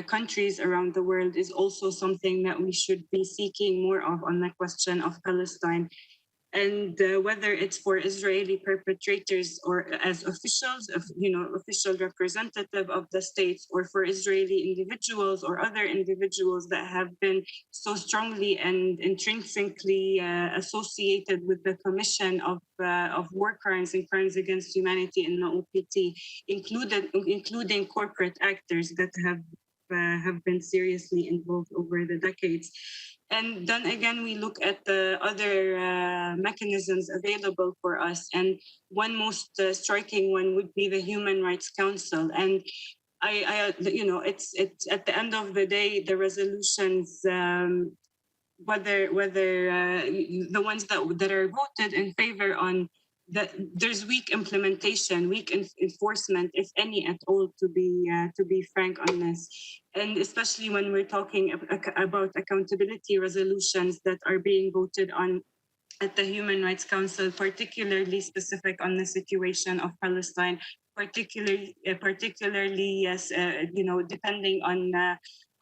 S7: countries around the world is also something that we should be seeking more of on the question of Palestine. And whether it's for Israeli perpetrators or as officials, official representative of the states, or for Israeli individuals or other individuals that have been so strongly and intrinsically associated with the commission of war crimes and crimes against humanity in the OPT, including corporate actors that have been seriously involved over the decades. And then again, we look at the other mechanisms available for us. And one most striking one would be the Human Rights Council. And it's at the end of the day, the resolutions, whether the ones that are voted in favor on, that there's weak implementation, weak enforcement, if any at all, to be frank on this. And especially when we're talking about accountability resolutions that are being voted on at the Human Rights Council, particularly specific on the situation of Palestine, particularly yes, depending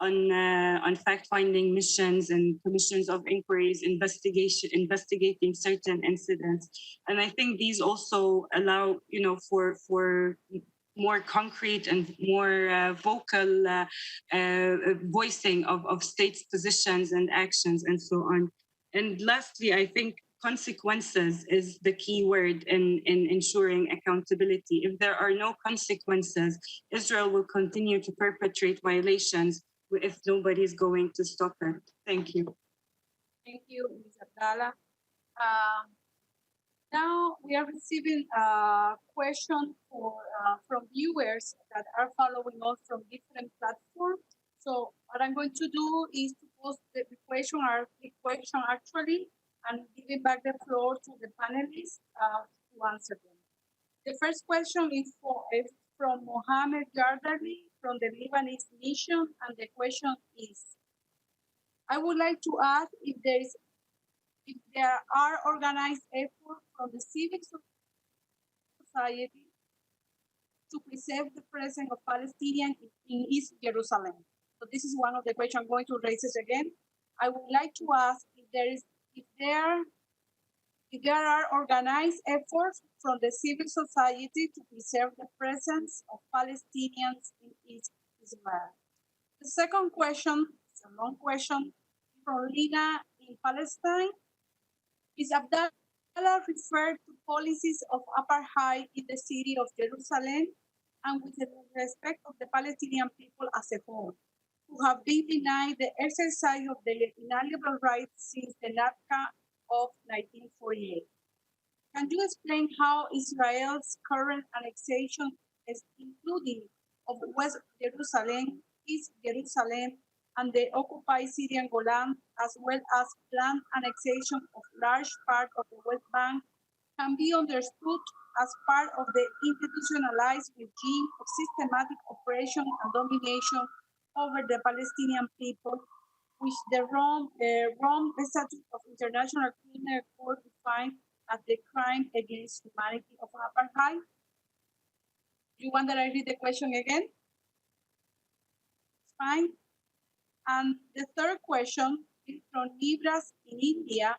S7: on fact-finding missions and commissions of inquiries, investigating certain incidents. And I think these also allow, for more concrete and more vocal voicing of states' positions and actions and so on. And lastly, I think consequences is the key word in ensuring accountability. If there are no consequences, Israel will continue to perpetrate violations if nobody's going to stop it. Thank you.
S1: Thank you, Ms. Abdallah. Now we are receiving a question from viewers that are following us from different platforms. So what I'm going to do is to post the question actually, and giving back the floor to the panelists to answer them. The first question is from Mohammed Gardarli from the Lebanese Mission, and the question is, I would like to ask if there are organized efforts from the civil society to preserve the presence of Palestinians in East Jerusalem. So this is one of the questions. I'm going to raise it again. I would like to ask if there are organized efforts from the civil society to preserve the presence of Palestinians in East Israel. The second question is a long question from Lina in Palestine. Is Abdallah referred to policies of apartheid in the city of Jerusalem and with the respect of the Palestinian people as a whole, who have been denied the exercise of their inalienable rights since the Nakba of 1948. Can you explain how Israel's current annexation, including of West Jerusalem, East Jerusalem, and the occupied Syrian Golan, as well as planned annexation of large part of the West Bank, can be understood as part of the institutionalized regime of systematic oppression and domination over the Palestinian people, which the Rome Statute of International Criminal Court defined as the crime against humanity of apartheid? You want that I read the question again? Fine. And the third question is from Libras in India.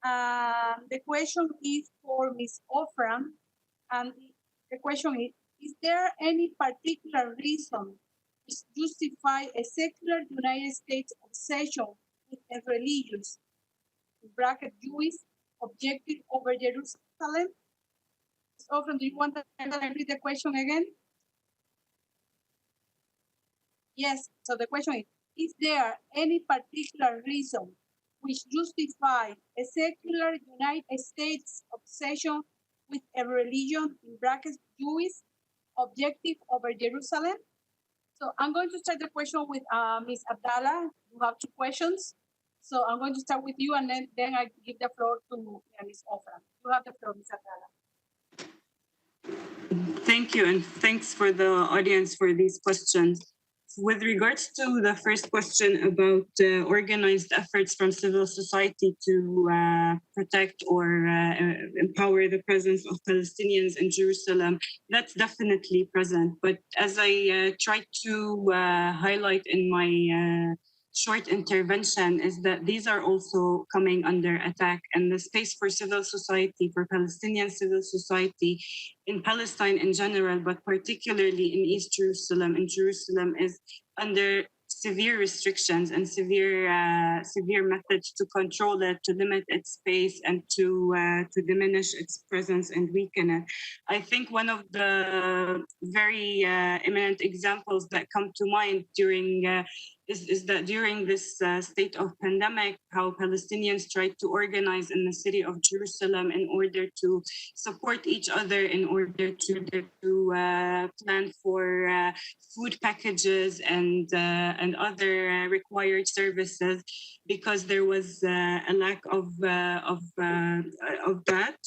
S1: The question is for Ms. Ofran, and the question is there any particular reason to justify a secular United States obsession with a religious, Jewish, objective over Jerusalem? Ms. Ofran, do you want to read the question again? Yes, so the question is there any particular reason which justify a secular United States obsession with a religion, in brackets, Jewish, objective over Jerusalem? So I'm going to start the question with Ms. Abdallah. You have two questions. So I'm going to start with you, and then I give the floor to Ms. Ofran. You have the floor, Ms. Abdallah.
S7: Thank you, and thanks for the audience for these questions. With regards to the first question about organized efforts from civil society to protect or empower the presence of Palestinians in Jerusalem, that's definitely present. But as I tried to highlight in my short intervention, is that these are also coming under attack, and the space for civil society, for Palestinian civil society in Palestine in general, but particularly in East Jerusalem, in Jerusalem, is under severe restrictions and severe methods to control it, to limit its space, and to diminish its presence and weaken it. I think one of the very eminent examples that come to mind during is that during this state of pandemic, how Palestinians tried to organize in the city of Jerusalem in order to support each other, in order to plan for food packages and other required services, because there was a lack of that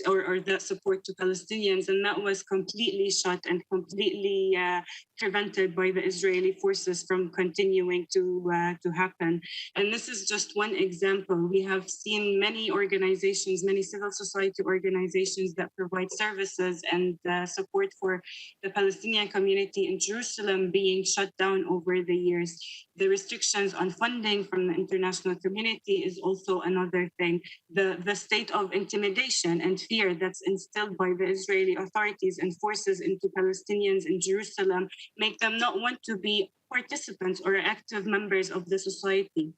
S7: or that support to Palestinians, and that was completely shut and completely prevented by the Israeli forces from continuing to happen. And this is just one example. We have seen many organizations, many civil society organizations that provide services and support for the Palestinian community in Jerusalem being shut down over the years. The restrictions on funding from the international community is also another thing. The state of intimidation and fear that's instilled by the Israeli authorities and forces into Palestinians in Jerusalem make them not want to be participants or active members of the society.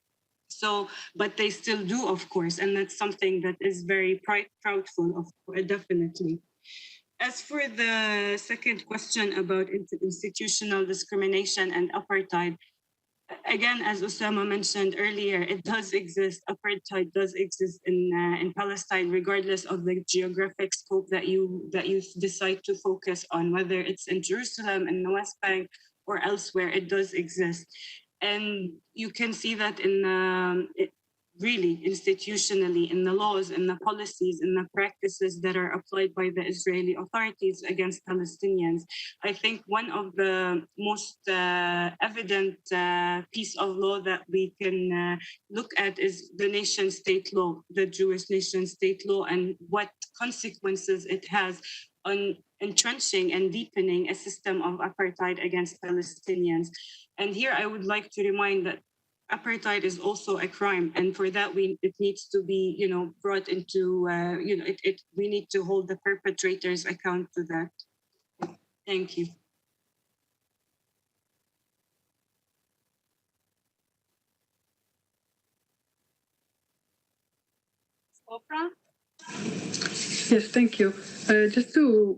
S7: So, but they still do, of course, and that's something that is very proudful, definitely. As for the second question about institutional discrimination and apartheid, again, as Osamah mentioned earlier, it does exist. Apartheid does exist in Palestine, regardless of the geographic scope that you decide to focus on, whether it's in Jerusalem, in the West Bank, or elsewhere. It does exist, and you can see that in really institutionally, in the laws, in the policies, in the practices that are applied by the Israeli authorities against Palestinians. I think one of the most evident piece of law that we can look at is the nation-state law, the Jewish nation-state law, and what consequences it has on entrenching and deepening a system of apartheid against Palestinians. And here I would like to remind that apartheid is also a crime, and for that it needs to be brought into we need to hold the perpetrators account to that. Thank you.
S1: Ofran?
S8: Yes, thank you. Just to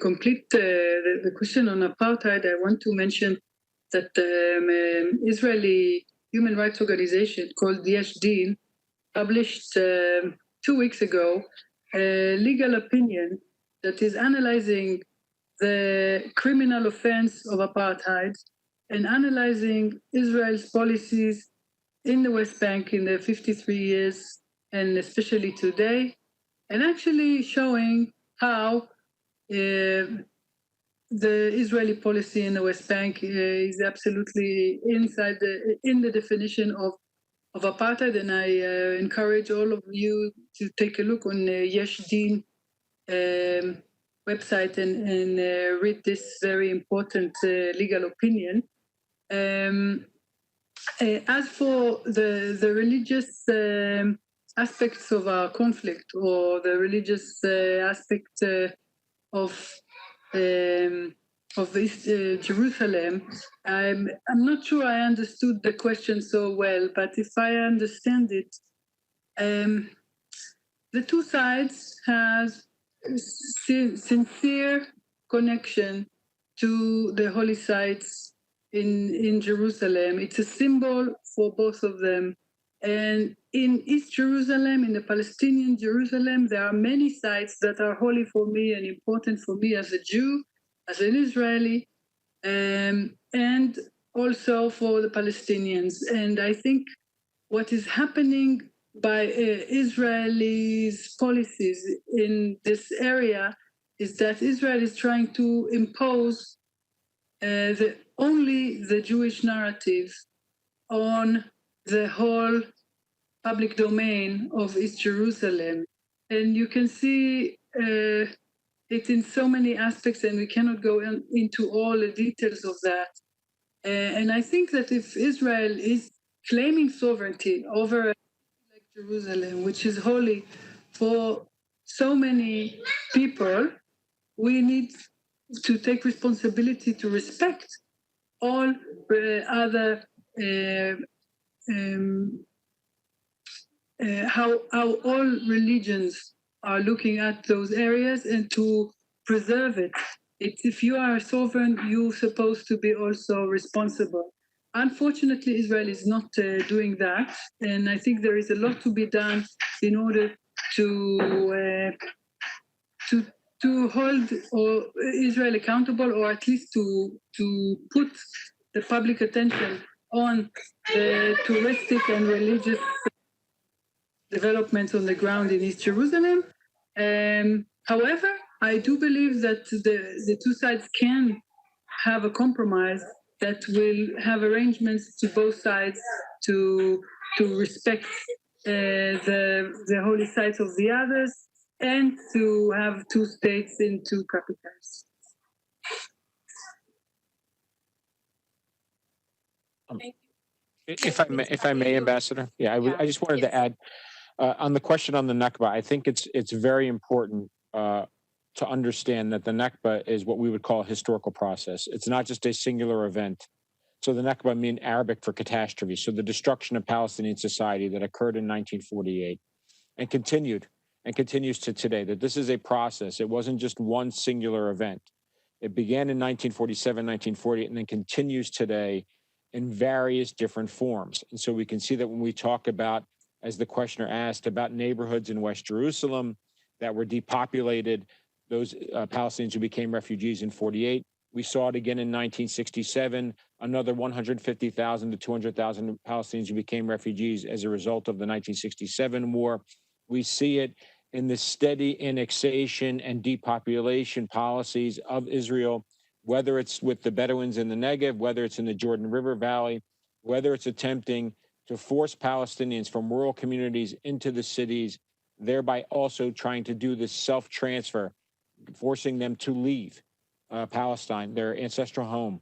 S8: complete the question on apartheid, I want to mention that Israeli human rights organization called Yesh Din published 2 weeks ago a legal opinion that is analyzing the criminal offense of apartheid and analyzing Israel's policies in the West Bank in the 53 years and especially today, and actually showing how the Israeli policy in the West Bank is absolutely in the definition of apartheid, and I encourage all of you to take a look on Yesh Din website and read this very important legal opinion. As for the religious aspects of our conflict, or the religious aspect of East Jerusalem, I'm not sure I understood the question so well, but if I understand it, the two sides have sincere connection to the holy sites in Jerusalem. It's a symbol for both of them. And in East Jerusalem, in the Palestinian Jerusalem, there are many sites that are holy for me and important for me as a Jew, as an Israeli, and also for the Palestinians. And I think what is happening by Israelis' policies in this area is that Israel is trying to impose only the Jewish narrative on the whole public domain of East Jerusalem. And you can see it in so many aspects, and we cannot go into all the details of that. And I think that if Israel is claiming sovereignty over like Jerusalem, which is holy for so many people, we need to take responsibility to respect all other how all religions are looking at those areas and to preserve it. If you are a sovereign, you're supposed to be also responsible. Unfortunately, Israel is not doing that, and I think there is a lot to be done in order to hold Israel accountable, or at least to put the public attention on the touristic and religious developments on the ground in East Jerusalem. However, I do believe that the two sides can have a compromise that will have arrangements to both sides to respect the holy sites of the others and to have two states in two capitals.
S9: If I may, Ambassador, I just wanted to add on the question on the Nakba. I think it's very important to understand that the Nakba is what we would call a historical process. It's not just a singular event. So the Nakba means Arabic for catastrophe. So the destruction of Palestinian society that occurred in 1948 and continues to today, that this is a process. It wasn't just one singular event. It began in 1947, 1948, and then continues today in various different forms. And so we can see that when we talk about, as the questioner asked, about neighborhoods in West Jerusalem that were depopulated, those Palestinians who became refugees in 48. We saw it again in 1967, another 150,000 to 200,000 Palestinians who became refugees as a result of the 1967 war. We see it in the steady annexation and depopulation policies of Israel, whether it's with the Bedouins in the Negev, whether it's in the Jordan River Valley, whether it's attempting to force Palestinians from rural communities into the cities, thereby also trying to do this self-transfer, forcing them to leave Palestine, their ancestral home.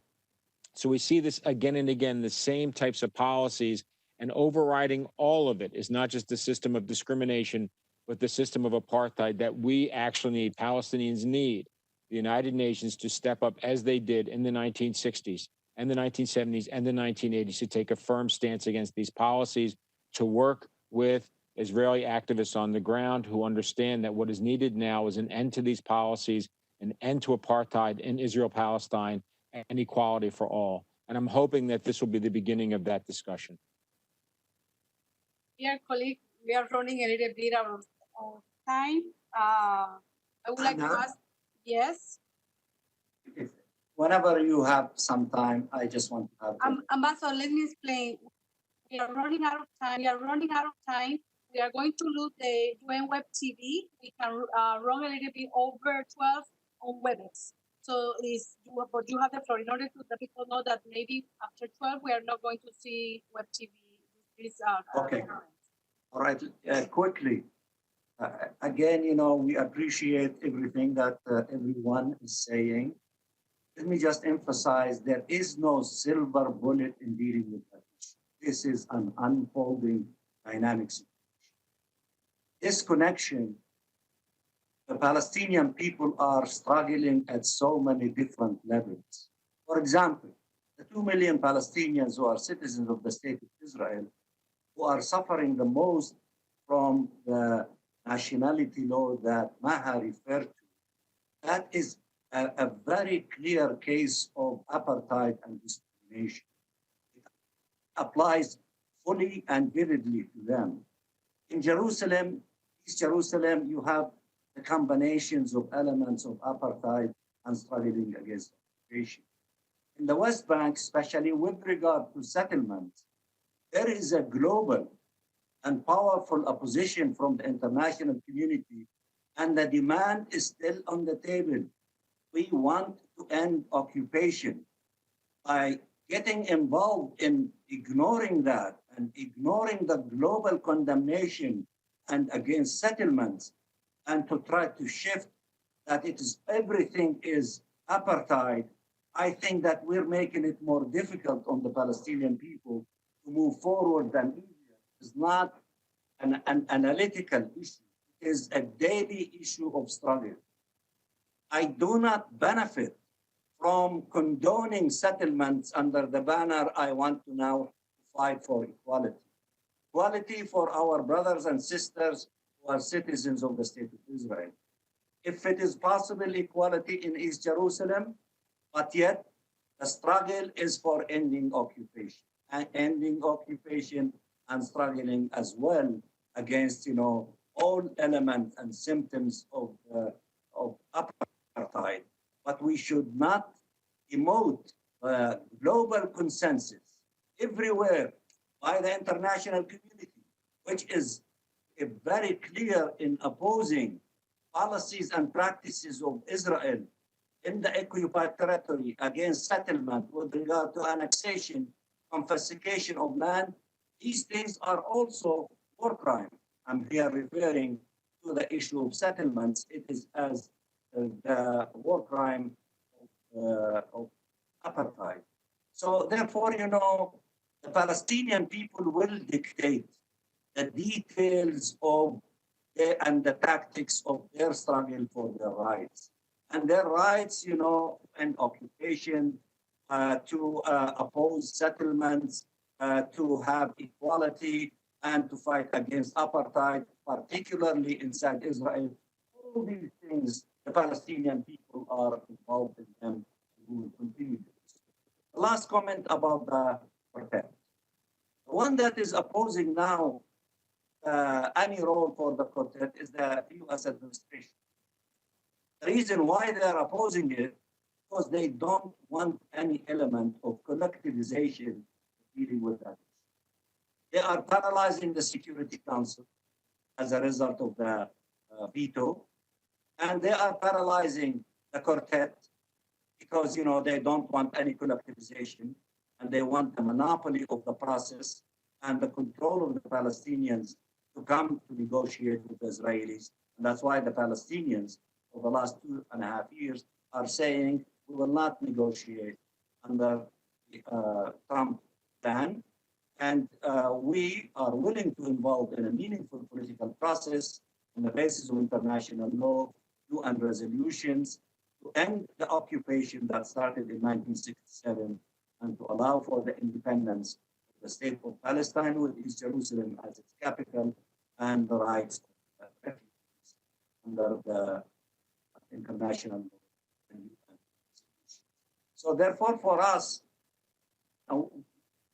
S9: So we see this again and again, the same types of policies, and overriding all of it is not just the system of discrimination, but the system of apartheid that we actually need, Palestinians need the United Nations to step up as they did in the 1960s and the 1970s and the 1980s to take a firm stance against these policies, to work with Israeli activists on the ground who understand that what is needed now is an end to these policies, an end to apartheid in Israel-Palestine, and equality for all. And I'm hoping that this will be the beginning of that discussion.
S1: Dear colleague, we are running a little bit out of time. I would like to ask, yes?
S6: Whenever you have some time, I just want to have...
S1: Ambassador, let me explain. We are running out of time. We are going to lose the UN Web TV. We can run a little bit over 12 on WebEx. So but you have the floor in order to let people know that maybe after 12, we are not going to see Web TV.
S6: Okay. All right. Quickly. Again, we appreciate everything that everyone is saying. Let me just emphasize, there is no silver bullet in dealing with that issue. This is an unfolding dynamic situation. This connection, the Palestinian people are struggling at so many different levels. For example, the 2 million Palestinians who are citizens of the state of Israel, who are suffering the most from the nationality law that Maha referred to, that is a very clear case of apartheid and discrimination. It applies fully and vividly to them. In Jerusalem, East Jerusalem, you have the combinations of elements of apartheid and struggling against occupation. In the West Bank, especially with regard to settlement, there is a global and powerful opposition from the international community, and the demand is still on the table. We want to end occupation. By getting involved in ignoring that and ignoring the global condemnation and against settlements, and to try to shift that it is everything is apartheid, I think that we're making it more difficult on the Palestinian people to move forward than easier. It's not an analytical issue. It is a daily issue of struggle. I do not benefit from condoning settlements under the banner, I want to now fight for equality. Equality for our brothers and sisters who are citizens of the State of Israel. If it is possible, equality in East Jerusalem, but yet the struggle is for ending occupation and struggling as well against, all elements and symptoms of apartheid. But we should not emote global consensus everywhere by the international community, which is very clear in opposing policies and practices of Israel in the occupied territory against settlement with regard to annexation, confiscation of land. These things are also war crime. I'm here referring to the issue of settlements. It is as the war crime of apartheid. So therefore, the Palestinian people will dictate the details of and the tactics of their struggle for their rights. And their rights, and occupation, to oppose settlements, to have equality, and to fight against apartheid, particularly inside Israel. All these things, the Palestinian people are involved in them. We will continue this. The last comment about the quartet. The one that is opposing now any role for the quartet is the U.S. administration. The reason why they are opposing it, because they don't want any element of collectivization dealing with that. They are paralyzing the Security Council as a result of the veto, and they are paralyzing the quartet because they don't want any collectivization, and they want the monopoly of the process and the control of the Palestinians to come to negotiate with the Israelis. And that's why the Palestinians for the last 2.5 years are saying we will not negotiate under the Trump plan. And we are willing to involve in a meaningful political process on the basis of international law, UN resolutions, to end the occupation that started in 1967 and to allow for the independence of the state of Palestine with East Jerusalem as its capital and the rights of refugees under the international law and UN resolutions. So therefore, for us,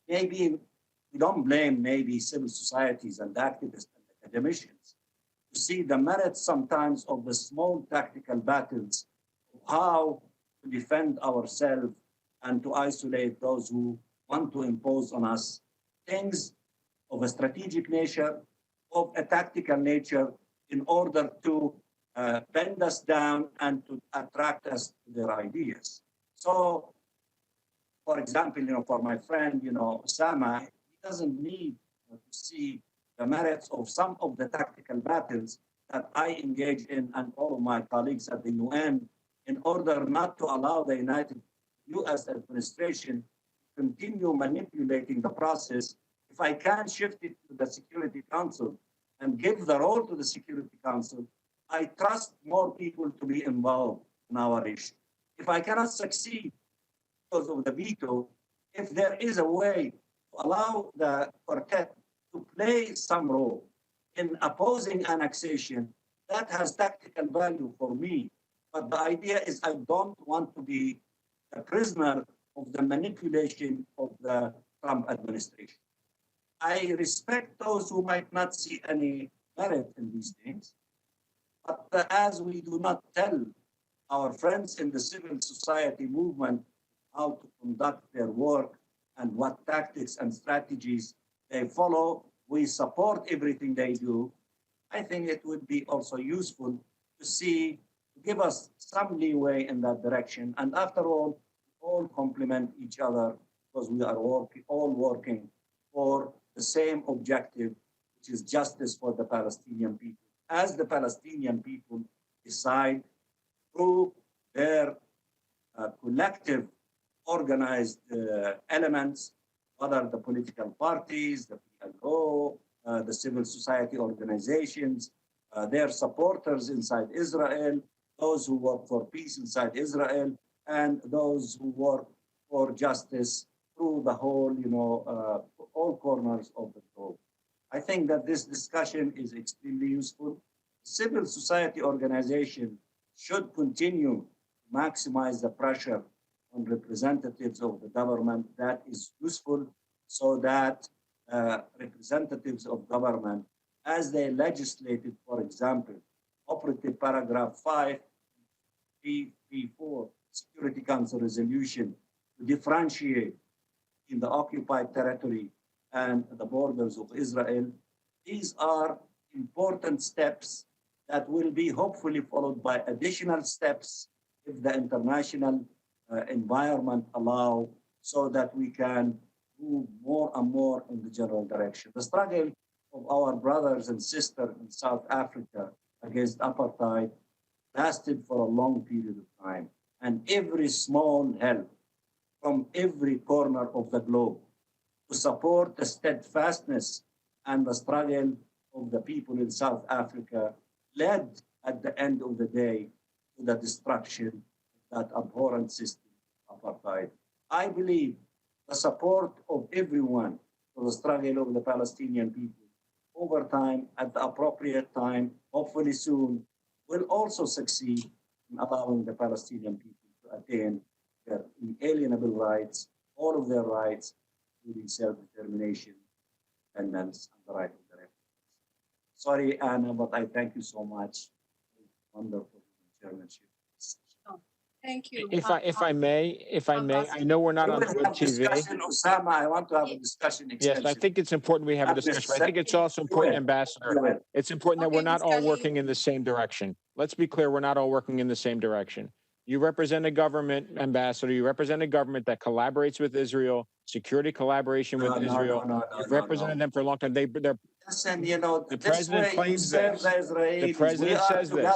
S6: maybe we don't blame maybe civil societies and activists and academicians to see the merits sometimes of the small tactical battles of how to defend ourselves and to isolate those who want to impose on us things of a strategic nature, of a tactical nature, in order to bend us down and to attract us to their ideas. So, for example, for my friend, Osamah, he doesn't need to see the merits of some of the tactical battles that I engage in and all of my colleagues at the UN in order not to allow the U.S. administration to continue manipulating the process. If I can shift it to the Security Council and give the role to the Security Council, I trust more people to be involved in our issue. If I cannot succeed because of the veto, if there is a way to allow the quartet to play some role in opposing annexation, that has tactical value for me. But the idea is I don't want to be a prisoner of the manipulation of the Trump administration. I respect those who might not see any merit in these things, but as we do not tell our friends in the civil society movement how to conduct their work and what tactics and strategies they follow, we support everything they do, I think it would be also useful to see, to give us some leeway in that direction. And after all complement each other because we are all working for the same objective, which is justice for the Palestinian people. As the Palestinian people decide through their collective organized elements, whether the political parties, the PLO, the civil society organizations, their supporters inside Israel, those who work for peace inside Israel, and those who work for justice through the whole, all corners of the globe. I think that this discussion is extremely useful. Civil society organization should continue to maximize the pressure on representatives of the government. That is useful so that representatives of government, as they legislated, for example, operative paragraph 5.334 Security Council resolution to differentiate in the occupied territory and the borders of Israel. These are important steps that will be hopefully followed by additional steps if the international environment allow, so that we can move more and more in the general direction. The struggle of our brothers and sisters in South Africa against apartheid lasted for a long period of time, and every small help from every corner of the globe to support the steadfastness and the struggle of the people in South Africa led at the end of the day to the destruction of that abhorrent system, apartheid. I believe the support of everyone for the struggle of the Palestinian people over time, at the appropriate time, hopefully soon, will also succeed in allowing the Palestinian people to attain their inalienable rights, all of their rights, including self-determination, independence, and the right of the refugees. Sorry, Anna, but I thank you so much. Wonderful chairmanship.
S1: Thank you.
S9: If I may, I know we're not on the web TV.
S6: Discussion, Osamah, I want to have a discussion.
S9: Yes, I think it's important we have a discussion. I think it's also important, Ambassador. It's important that we're not all working in the same direction. Let's be clear, we're not all working in the same direction. You represent a government, Ambassador. You represent a government that collaborates with Israel, security collaboration with Israel. You've represented them for a long time.
S6: Listen,
S9: the president claims this. The president says this.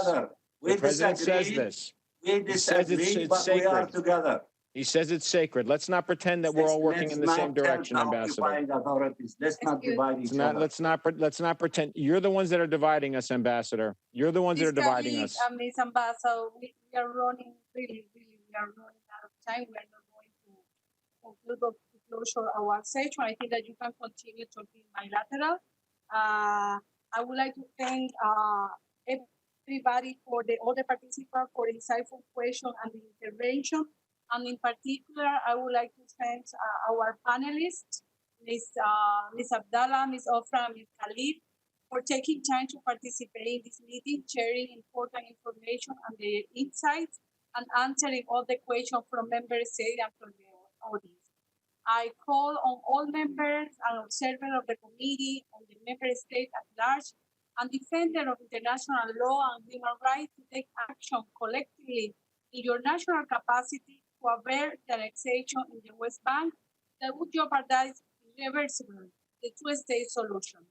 S9: The president says this.
S6: We disagree, but we are together.
S9: He says it's sacred. Let's not pretend that we're all working in the same direction, Ambassador.
S6: Let's not divide each other.
S9: Let's not pretend. You're the ones that are dividing us, Ambassador. You're the ones that are dividing us.
S1: Ms. Ambassador, we are running we are running out of time. We are not going to conclude the closure of our session. I think that you can continue talking bilateral. I would like to thank everybody all the participants for insightful questions and the intervention. And in particular, I would like to thank our panelists, Ms. Abdallah, Ms. Ofran, Ms. Khalil, for taking time to participate in this meeting, sharing important information and their insights, and answering all the questions from members and from the audience. I call on all members and observers of the committee, on the member state at large, and defender of international law and human rights to take action collectively in your national capacity to avert the annexation in the West Bank that would jeopardize irreversibly the two-state solution.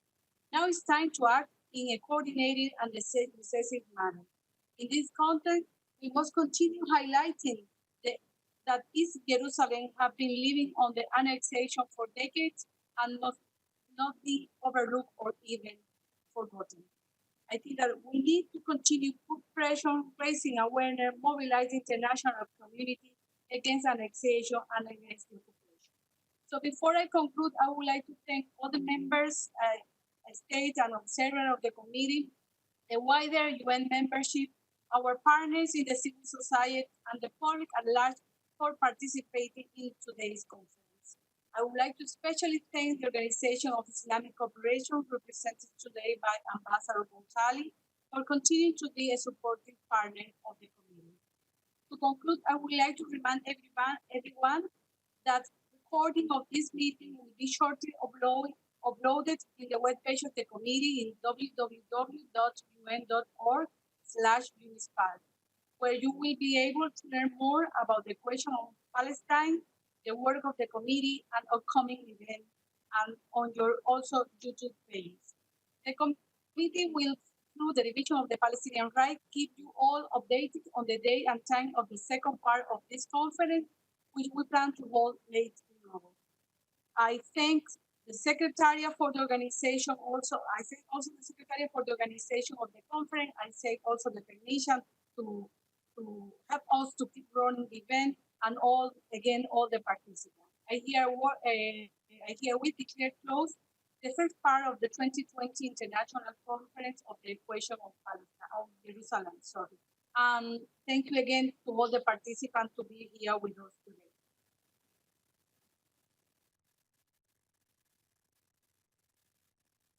S1: Now it's time to act in a coordinated and decisive manner. In this context, we must continue highlighting that East Jerusalem have been living on the annexation for decades and must not be overlooked or even forgotten. I think that we need to continue put pressure, raising awareness, mobilizing the international community against annexation and against the occupation. So before I conclude, I would like to thank all the members, states and observers of the committee, the wider UN membership, our partners in the civil society, and the public at large for participating in today's conference. I would like to especially thank the Organization of Islamic Cooperation, represented today by Ambassador Gonzalez, for continuing to be a supportive partner of the community. To conclude, I would like to remind everyone that recording of this meeting will be shortly uploaded in the webpage of the committee in www.un.org/UNISPAL, where you will be able to learn more about the question of Palestine, the work of the committee, and upcoming events, and on your also YouTube page. The committee will, through the Division of the Palestinian Rights, keep you all updated on the date and time of the second part of this conference, which we plan to hold late tomorrow. I thank the Secretariat for the organization also. I thank also the Secretariat for the organization of the conference. I thank also the technician to help us to keep running the event, and all the participants. I herewith declare closed the first part of the 2020 International Conference of the Equation of Palestine, of Jerusalem. Thank you again to all the participants to be here with us